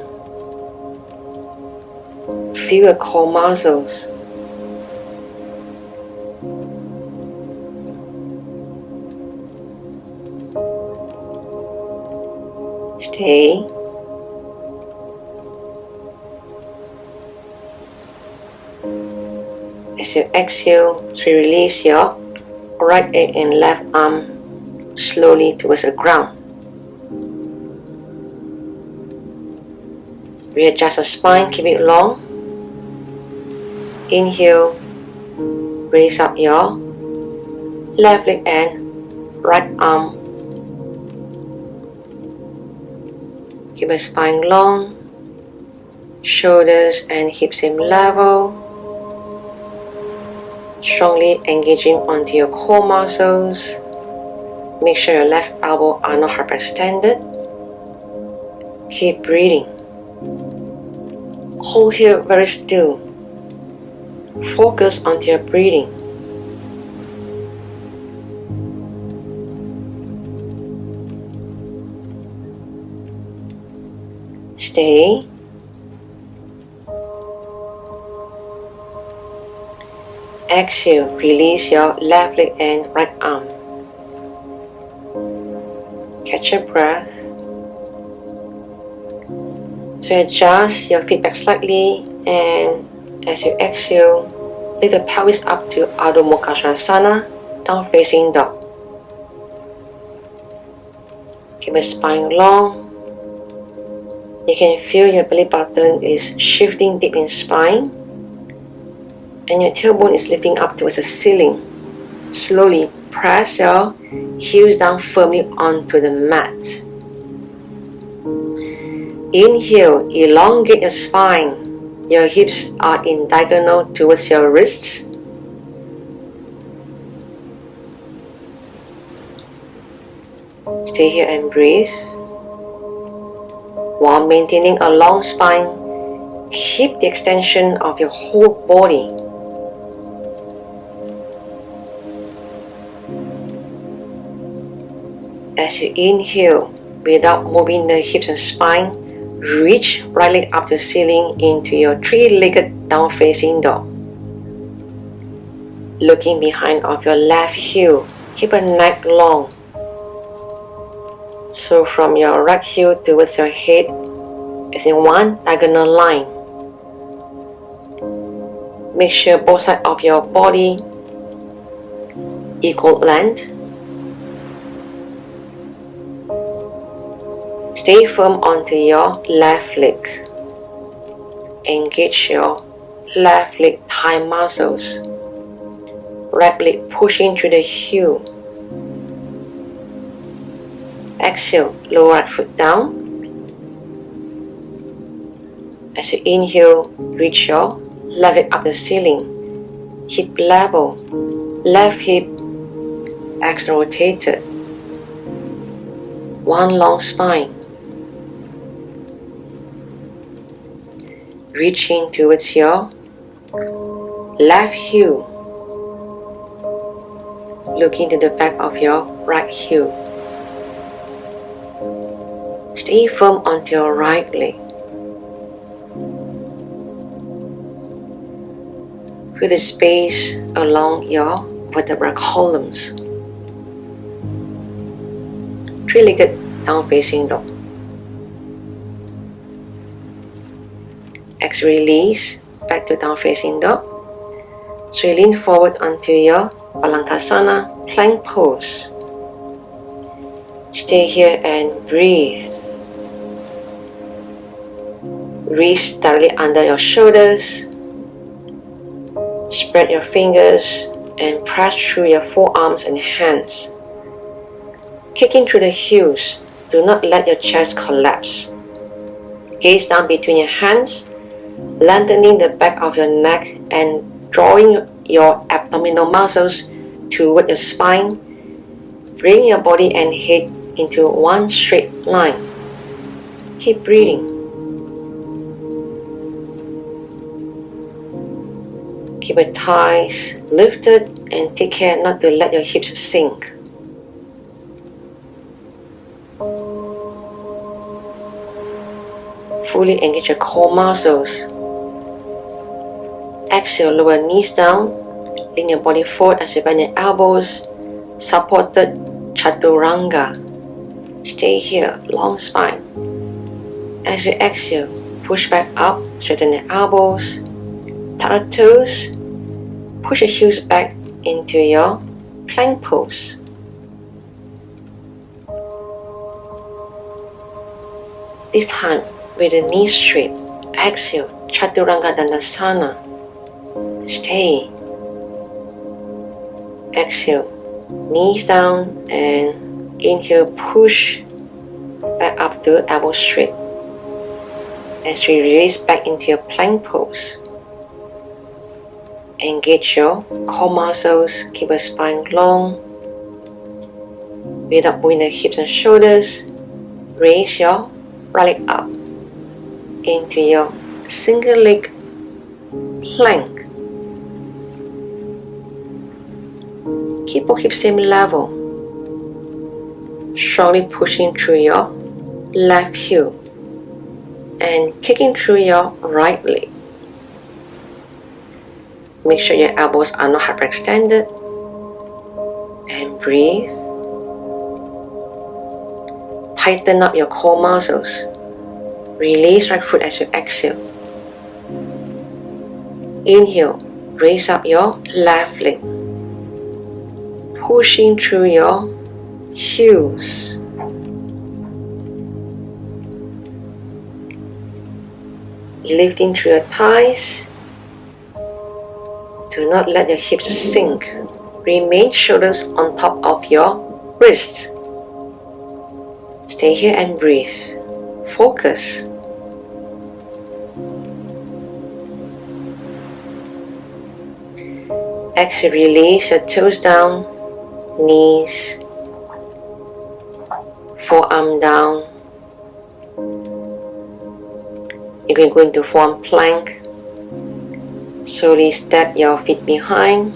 Feel your core muscles. Stay. As you exhale, to release your right leg and left arm slowly towards the ground. Readjust the spine, keep it long. Inhale, raise up your left leg and right arm. Keep the spine long, shoulders and hips seem level. Strongly engaging onto your core muscles. Make sure your left elbow are not hyperextended. Keep breathing. Hold here very still. Focus onto your breathing. Stay. Exhale, release your left leg and right arm. Catch your breath. So adjust your feet back slightly, and as you exhale, lift the pelvis up to Adho Mukha Svanasana, down facing dog. Keep the spine long. You can feel your belly button is shifting deep in spine, and your tailbone is lifting up towards the ceiling. Slowly press your heels down firmly onto the mat. Inhale, elongate your spine. Your hips are in diagonal towards your wrists. Stay here and breathe. While maintaining a long spine, keep the extension of your whole body. As you inhale, without moving the hips and spine, reach right leg up to the ceiling into your three-legged down-facing dog. Looking behind of your left heel, keep a neck long. So from your right heel towards your head is in one diagonal line. Make sure both sides of your body equal length. Stay firm onto your left leg. Engage your left leg thigh muscles. Right leg pushing through the heel. Exhale, lower right foot down. As you inhale, reach your left leg up the ceiling. Hip level. Left hip external rotated. One long spine. Reaching towards your left heel. Looking to the back of your right heel. Stay firm onto your right leg. Feel the space along your vertebral columns. Three-legged down facing dog. Exhale, release back to down facing dog. So you lean forward onto your Balangasana plank pose. Stay here and breathe. Wrists directly under your shoulders. Spread your fingers and press through your forearms and hands. Kicking through the heels. Do not let your chest collapse. Gaze down between your hands, lengthening the back of your neck and drawing your abdominal muscles toward your spine. Bring your body and head into one straight line. Keep breathing. Keep your thighs lifted and take care not to let your hips sink. Fully engage your core muscles. Exhale, lower knees down. Lean your body forward as you bend your elbows. Supported chaturanga. Stay here, long spine. As you exhale, push back up, straighten your elbows. Tuck your toes. Push your heels back into your plank pose. This time, with the knees straight, exhale, Chaturanga Dandasana. Stay. Exhale, knees down and inhale, push back up to elbow straight. As we release back into your plank pose. Engage your core muscles, keep your spine long. Without moving the hips and shoulders, raise your right leg up into your single leg plank. Keep both hips same level. Strongly pushing through your left heel and kicking through your right leg. Make sure your elbows are not hyperextended. And breathe. Tighten up your core muscles. Release right foot as you exhale. Inhale, raise up your left leg. Pushing through your heels. Lifting through your thighs. Do not let your hips sink. Remain shoulders on top of your wrists. Stay here and breathe. Focus. Exhale, release your toes down, knees, forearm down. You can go into forearm plank. Slowly step your feet behind,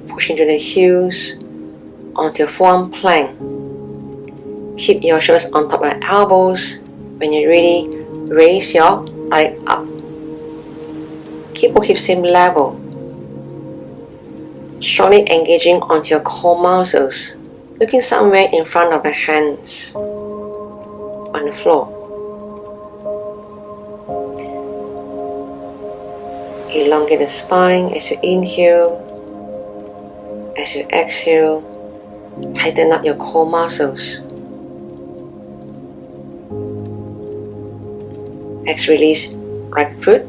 pushing to the heels onto your forearm plank. Keep your shoulders on top of your elbows. When you're ready, raise your right up. Keep both hips same level. Strongly engaging onto your core muscles, looking somewhere in front of your hands on the floor. Elongate the spine as you inhale. As you exhale, tighten up your core muscles. Exhale, release right foot.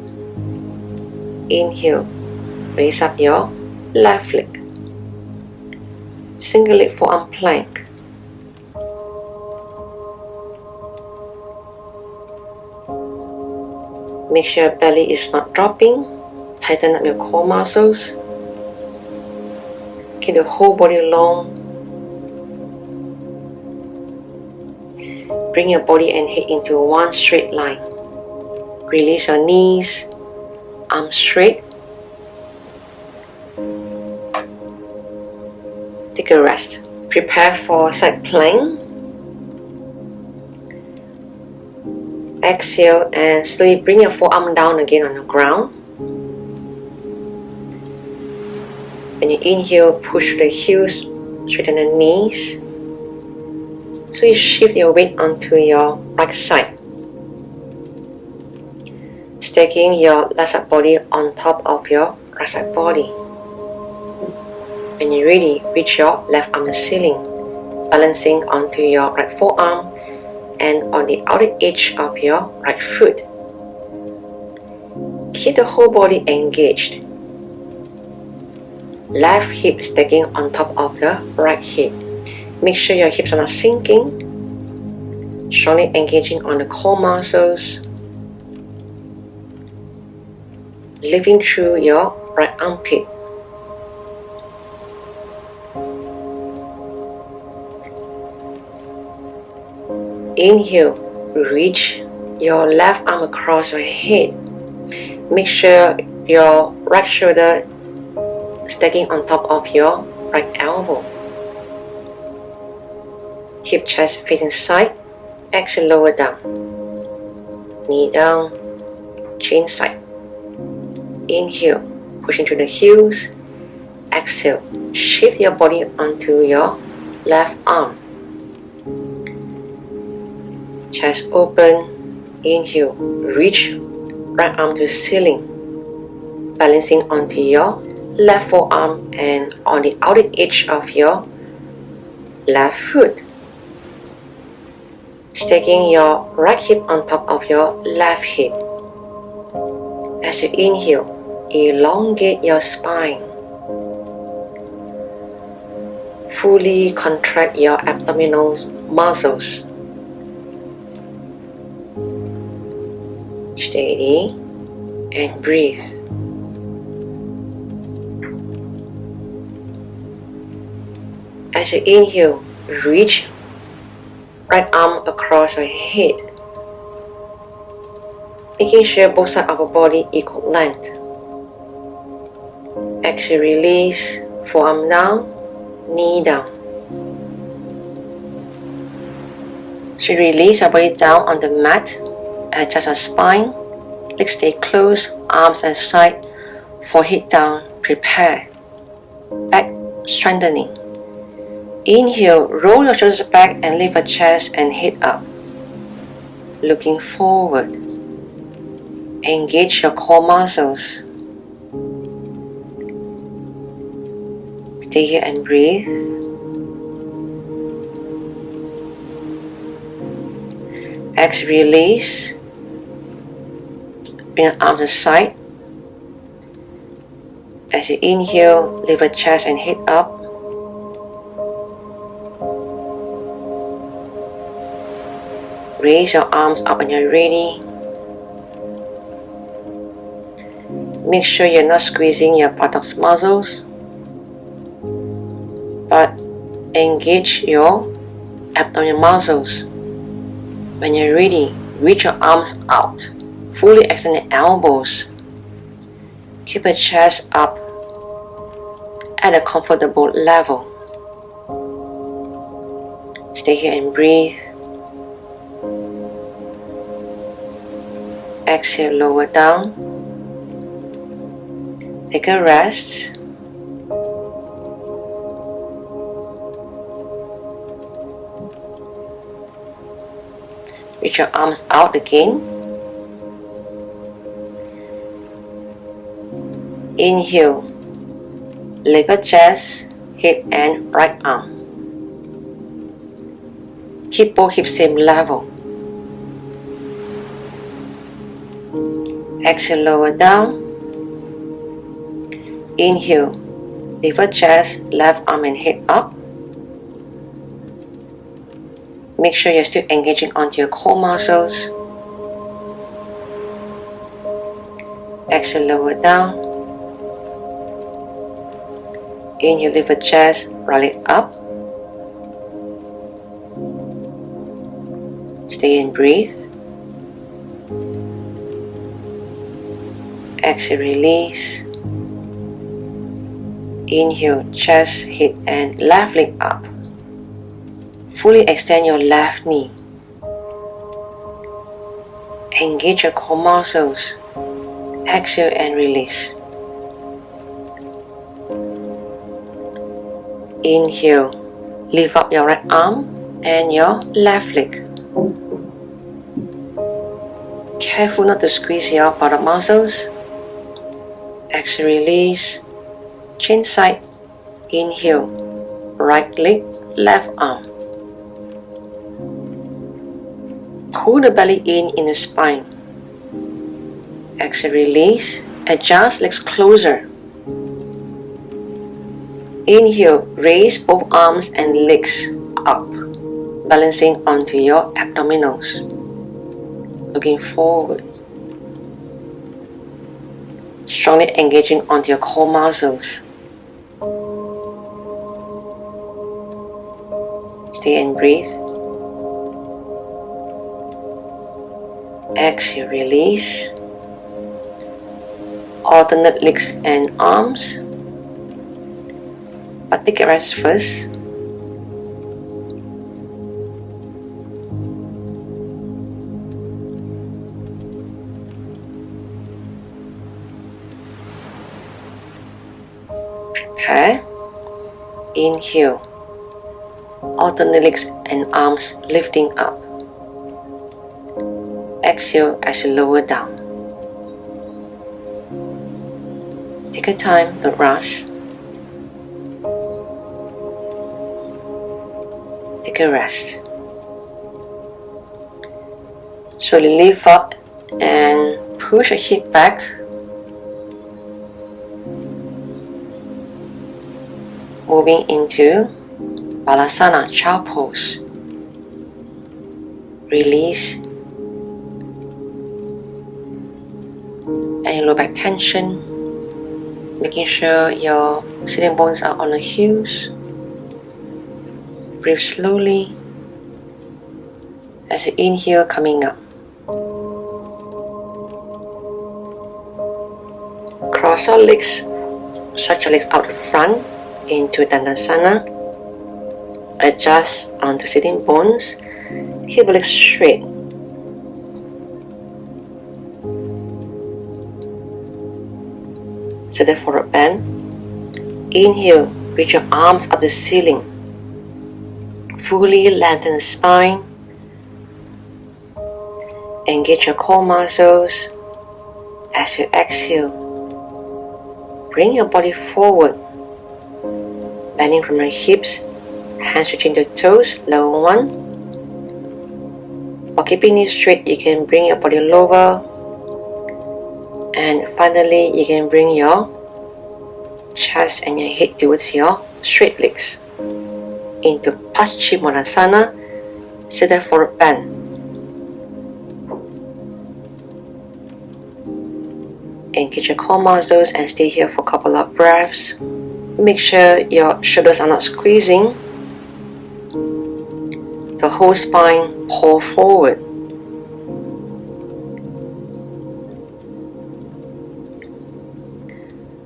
Inhale, raise up your left leg. Single leg forearm plank. Make sure your belly is not dropping. Tighten up your core muscles. Keep the whole body long. Bring your body and head into one straight line. Release your knees, arms straight. Take a rest. Prepare for side plank. Exhale and slowly bring your forearm down again on the ground. When you inhale, push the heels, straighten the knees. So you shift your weight onto your right side. Stacking your left side body on top of your right side body. When you're ready, reach your left arm to the ceiling, balancing onto your right forearm and on the outer edge of your right foot. Keep the whole body engaged. Left hip stacking on top of the right hip. Make sure your hips are not sinking. Strongly engaging on the core muscles. Lifting through your right armpit. Inhale, reach your left arm across your head. Make sure your right shoulder stacking on top of your right elbow. Hip chest facing side. Exhale, lower down. Knee down, chin side. Inhale, pushing through the heels. Exhale, shift your body onto your left arm. Chest open. Inhale, reach right arm to the ceiling, balancing onto your left forearm and on the outer edge of your left foot. Stacking your right hip on top of your left hip. As you inhale, elongate your spine. Fully contract your abdominal muscles. Steady and breathe. As you inhale, reach right arm across your head, making sure both sides of your body equal length. Exhale, release, forearm down, knee down. So release your body down on the mat. Adjust your spine, legs stay close, arms at side, forehead down, prepare. Back strengthening. Inhale, roll your shoulders back and lift your chest and head up. Looking forward. Engage your core muscles. Stay here and breathe. Exhale, release. Bring your arms to the side. As you inhale, lift your chest and head up. Raise your arms up when you're ready. Make sure you're not squeezing your buttocks muscles, but engage your abdominal muscles. When you're ready, reach your arms out. Fully extend the elbows. Keep the chest up at a comfortable level. Stay here and breathe. Exhale, lower down. Take a rest. Reach your arms out again. Inhale, lift your chest, head and right arm. Keep both hips same level. Exhale, lower down. Inhale, Lift chest, left arm and head up. Make sure you're still engaging onto your core muscles. Exhale, lower down. Inhale, lift the chest, roll it up. Stay and breathe. Exhale, release. Inhale, chest, head and left leg up. Fully extend your left knee. Engage your core muscles. Exhale and release. Inhale, lift up your right arm and your left leg. Careful not to squeeze your bottom muscles. Exhale, release. Change side. Inhale, right leg, left arm. Pull the belly in the spine. Exhale, release. Adjust legs closer. Inhale, raise both arms and legs up, balancing onto your abdominals. Looking forward. Strongly engaging onto your core muscles. Stay and breathe. Exhale, release. Alternate legs and arms. But take a rest first. Prepare. Inhale. Alternate legs and arms lifting up. Exhale as you lower down. Take your time, don't rush. Take a rest. Slowly lift up and push your hip back. Moving into Balasana, Child Pose. Release any low back tension. Making sure your sitting bones are on the heels. Breathe slowly as you inhale, coming up. Cross your legs, stretch your legs out the front into Dandasana. Adjust onto sitting bones. Keep your legs straight. Sit the forward bend. Inhale, reach your arms up the ceiling. Fully lengthen the spine. Engage your core muscles. As you exhale, bring your body forward. Bending from your hips, hands reaching the toes, lower one. While keeping knees straight, you can bring your body lower. And finally, you can bring your chest and your head towards your straight legs. Into Paschimottanasana, sit there forward bend. Engage your core muscles and stay here for a couple of breaths. Make sure your shoulders are not squeezing. The whole spine pull forward.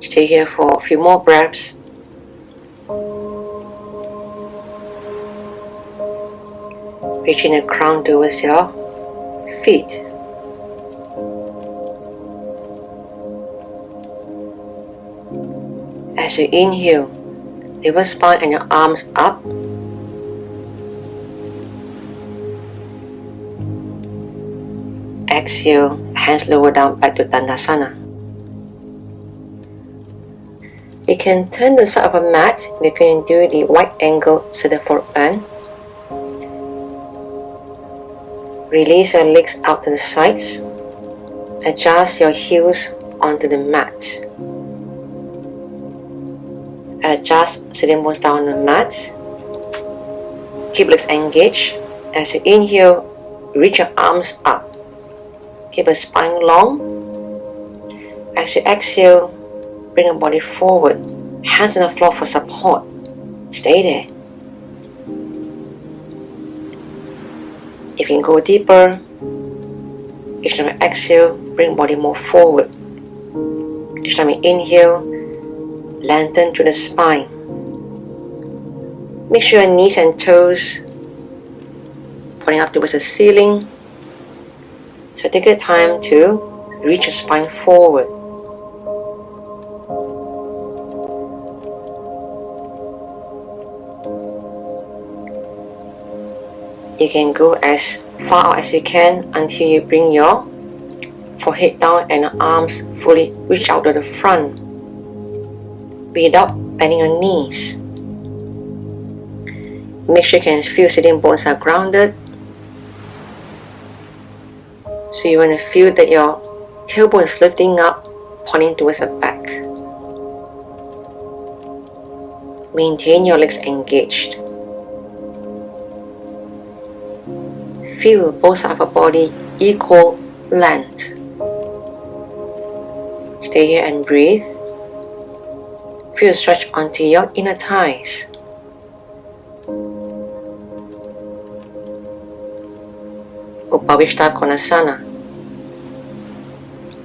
Stay here for a few more breaths. Reaching the crown towards your feet. As you inhale, lift your spine and your arms up. Exhale, hands lower down back to Dandasana. You can turn the side of a mat. You can do the wide angle seated forward bend. Release your legs out to the sides. Adjust your heels onto the mat. Adjust sitting bones down on the mat. Keep legs engaged. As you inhale, reach your arms up. Keep the spine long. As you exhale, bring your body forward. Hands on the floor for support. Stay there. If you can go deeper, each time you exhale, bring body more forward. Each time you inhale, lengthen through the spine. Make sure your knees and toes pointing up towards the ceiling. So take your time to reach your spine forward. You can go as far out as you can until you bring your forehead down and your arms fully reach out to the front without bending your knees. Make sure you can feel sitting bones are grounded. So you want to feel that your tailbone is lifting up, pointing towards the back. Maintain your legs engaged. Feel both sides of your body equal length. Stay here and breathe. Feel stretch onto your inner thighs. Upavishta Konasana.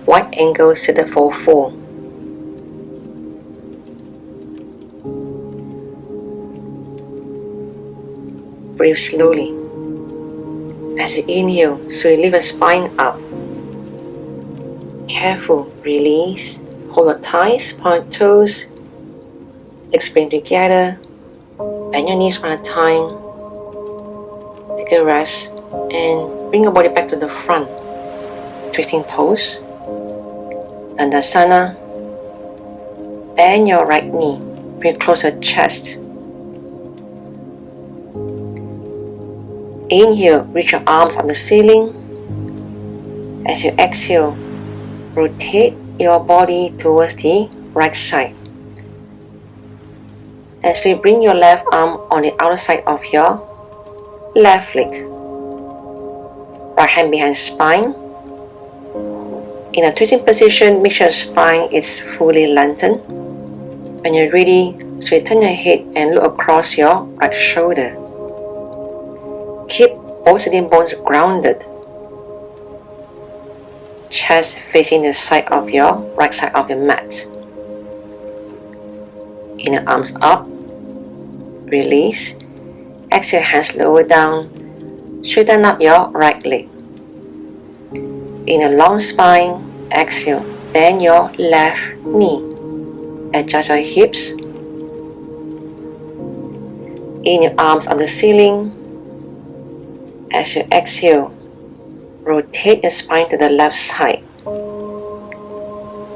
Wide angle seated forward fold. Breathe slowly. As you inhale, so you lift your spine up. Careful, release. Hold your thighs, point toes. Legs bring together. Bend your knees one at a time. Take a rest and bring your body back to the front. Twisting pose. Dandasana. Bend your right knee. Bring it close to your chest. Inhale, reach your arms on the ceiling. As you exhale, rotate your body towards the right side. As you bring your left arm on the outer side of your left leg. Right hand behind spine. In a twisting position, make sure your spine is fully lengthened. When you're ready, so you turn your head and look across your right shoulder. Keep both sitting bones grounded. Chest facing the side of your right side of your mat. Inner arms up. Release. Exhale, hands lower down. Straighten up your right leg. In a long spine, exhale. Bend your left knee. Adjust your hips. In your arms on the ceiling. As you exhale, rotate your spine to the left side.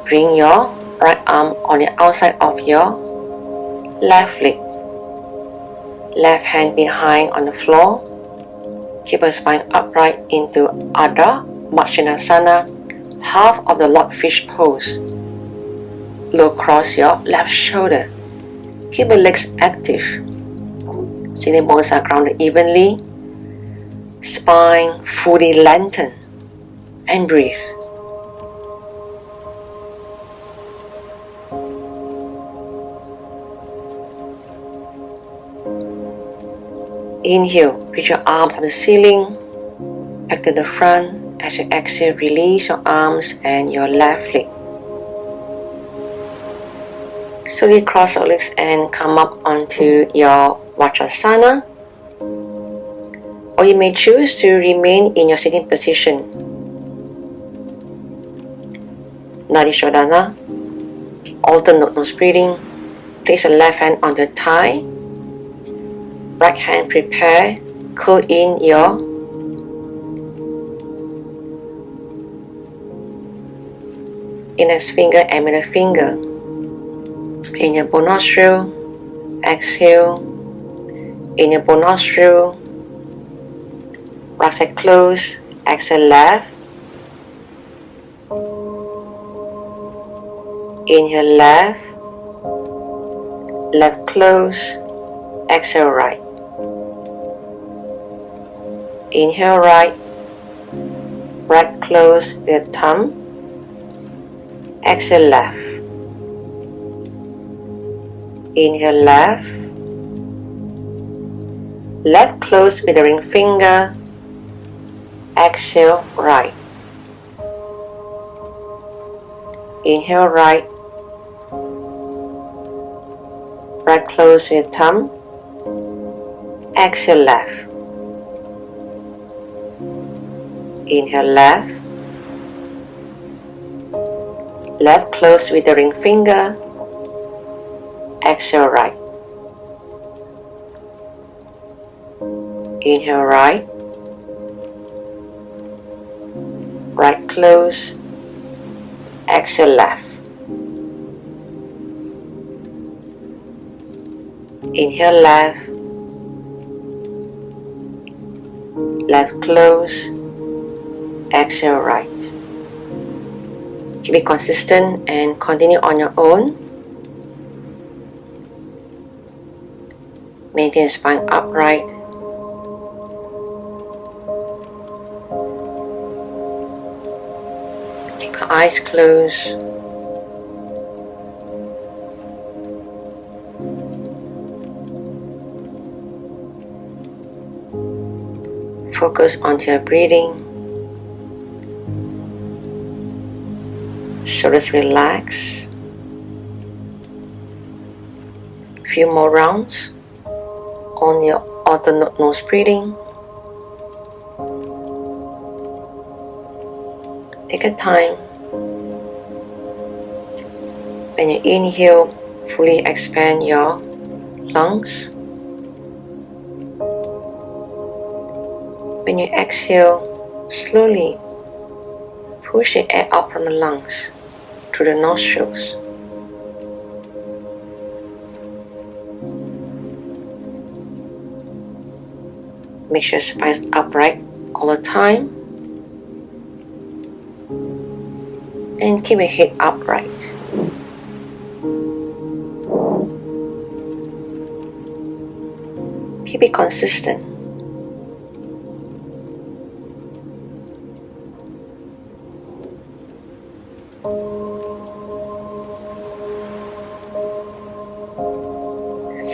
Bring your right arm on the outside of your left leg. Left hand behind on the floor. Keep your spine upright into Ardha Matsyenasana, half of the lordfish pose. Look across your left shoulder. Keep your legs active. Sitting bones are grounded evenly. Spine fully lengthened. And breathe. Inhale, reach your arms on the ceiling, back to the front. As you exhale, release your arms and your left leg. Slowly cross your legs and come up onto your Vajrasana. Or you may choose to remain in your sitting position. Nadi Shodhana. Alternate nose breathing. Place your left hand on the thigh. Right hand prepare. Curl in your index finger and middle finger. Inhale both nostril. Exhale. Inhale both nostril. Right side close. Exhale left. Inhale left. left close, exhale right. Inhale right, right close with thumb, exhale left. Inhale left, left close with the ring finger, exhale right. Inhale right, right close with thumb, exhale left. Inhale left, left close with the ring finger, exhale right. Inhale right, right close, exhale left. Inhale left, left close, exhale right. Keep it consistent and continue on your own. Maintain spine upright. Keep your eyes closed. Focus on your breathing. Shoulders relax. Few more rounds on your alternate nose breathing. Take a time. When you inhale, fully expand your lungs. When you exhale, slowly push the air out from the lungs through the nostrils. Make sure spine is upright all the time. And keep your head upright. Keep it consistent.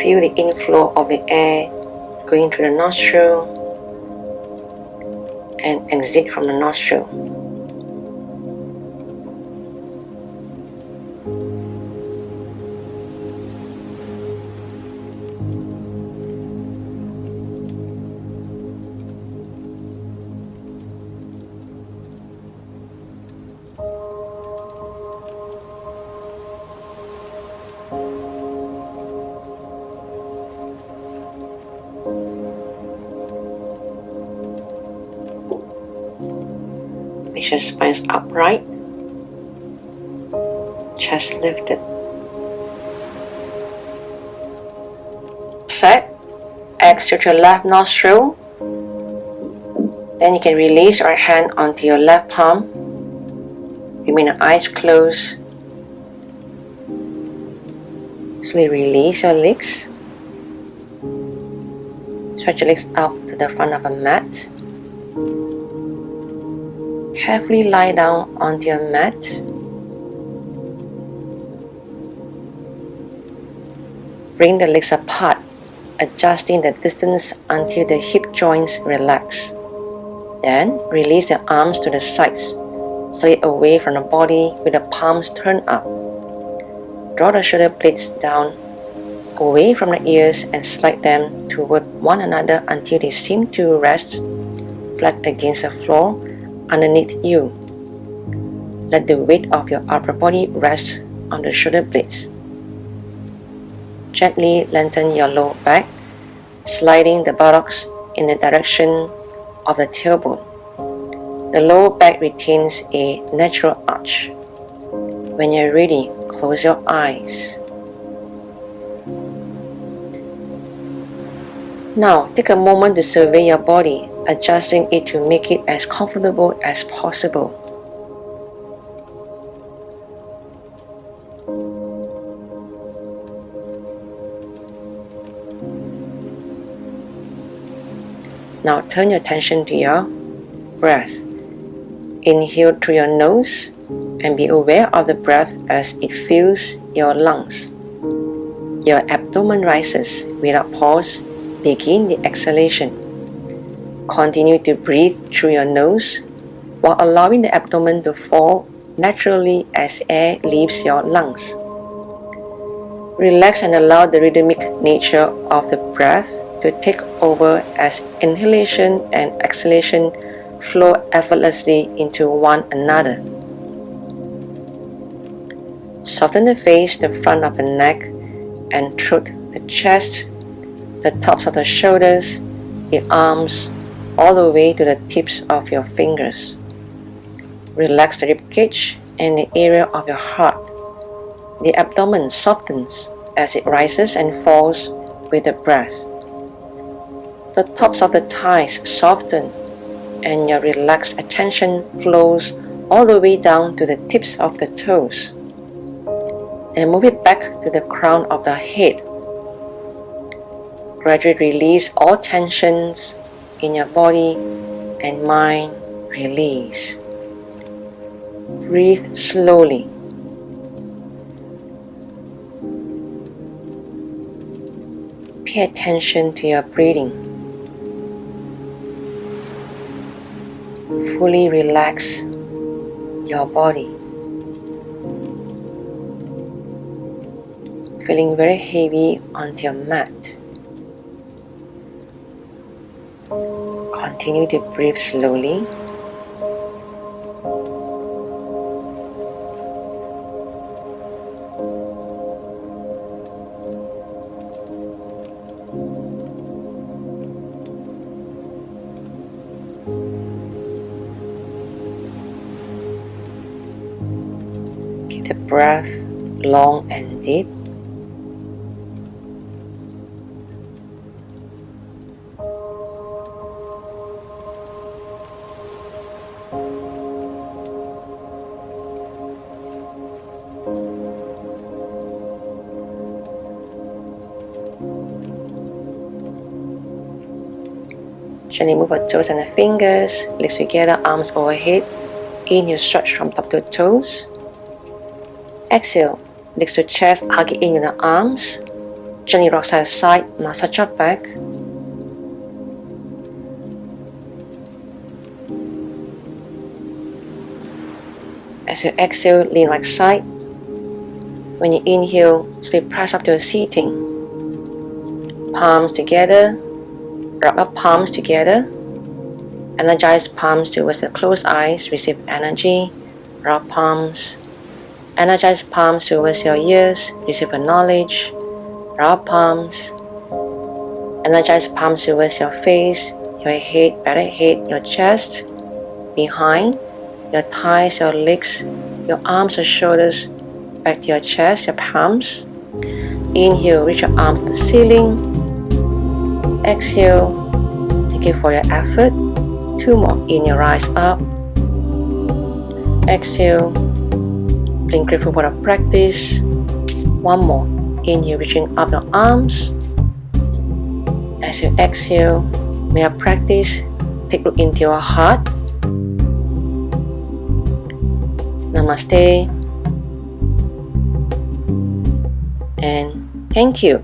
Feel the inflow of the air going through the nostril and exit from the nostril. Make sure spine is upright, chest lifted. Set, exhale to your left nostril. Then you can release your hand onto your left palm. Remain your eyes closed. Slowly release your legs. Stretch your legs out to the front of a mat. Carefully lie down onto your mat. Bring the legs apart, adjusting the distance until the hip joints relax. Then release the arms to the sides, slightly away from the body with the palms turned up. Draw the shoulder blades down, away from the ears and slide them toward one another until they seem to rest flat against the floor underneath you. Let the weight of your upper body rest on the shoulder blades. Gently lengthen your lower back, sliding the buttocks in the direction of the tailbone. The lower back retains a natural arch. When you're ready, close your eyes. Now, take a moment to survey your body, adjusting it to make it as comfortable as possible. Now turn your attention to your breath. Inhale through your nose and be aware of the breath as it fills your lungs. Your abdomen rises without pause. Begin the exhalation. Continue to breathe through your nose while allowing the abdomen to fall naturally as air leaves your lungs. Relax and allow the rhythmic nature of the breath to take over as inhalation and exhalation flow effortlessly into one another. Soften the face, the front of the neck and throat, the chest, the tops of the shoulders, the arms, all the way to the tips of your fingers. Relax the ribcage and the area of your heart. The abdomen softens as it rises and falls with the breath. The tops of the thighs soften and your relaxed attention flows all the way down to the tips of the toes. Then move it back to the crown of the head. Gradually release all tensions in your body and mind. Release. Breathe slowly. Pay attention to your breathing. Fully relax your body. Feeling very heavy onto your mat. Continue to breathe slowly. Keep the breath long and deep. Gently move your toes and the fingers, legs together, arms overhead. Inhale, stretch from top to toes. Exhale, legs to chest, hug it in with the arms. Gently rock side to side, massage your back. As you exhale, lean right side. When you inhale, slowly press up to a seating. Palms together. Rub your palms together. Energize palms towards the closed eyes. Receive energy. Rub palms. Energize palms towards your ears. Receive your knowledge. Rub palms. Energize palms towards your face, your head, better head, your chest, behind, your thighs, your legs, your arms, your shoulders, back to your chest, your palms. Inhale, reach your arms to the ceiling. Exhale, thank you for your effort. 2 more. Inhale, rise up. Exhale, feeling grateful for the practice. 1 more. Inhale, reaching up your arms. As you exhale, may your practice take root into your heart. Namaste. And thank you.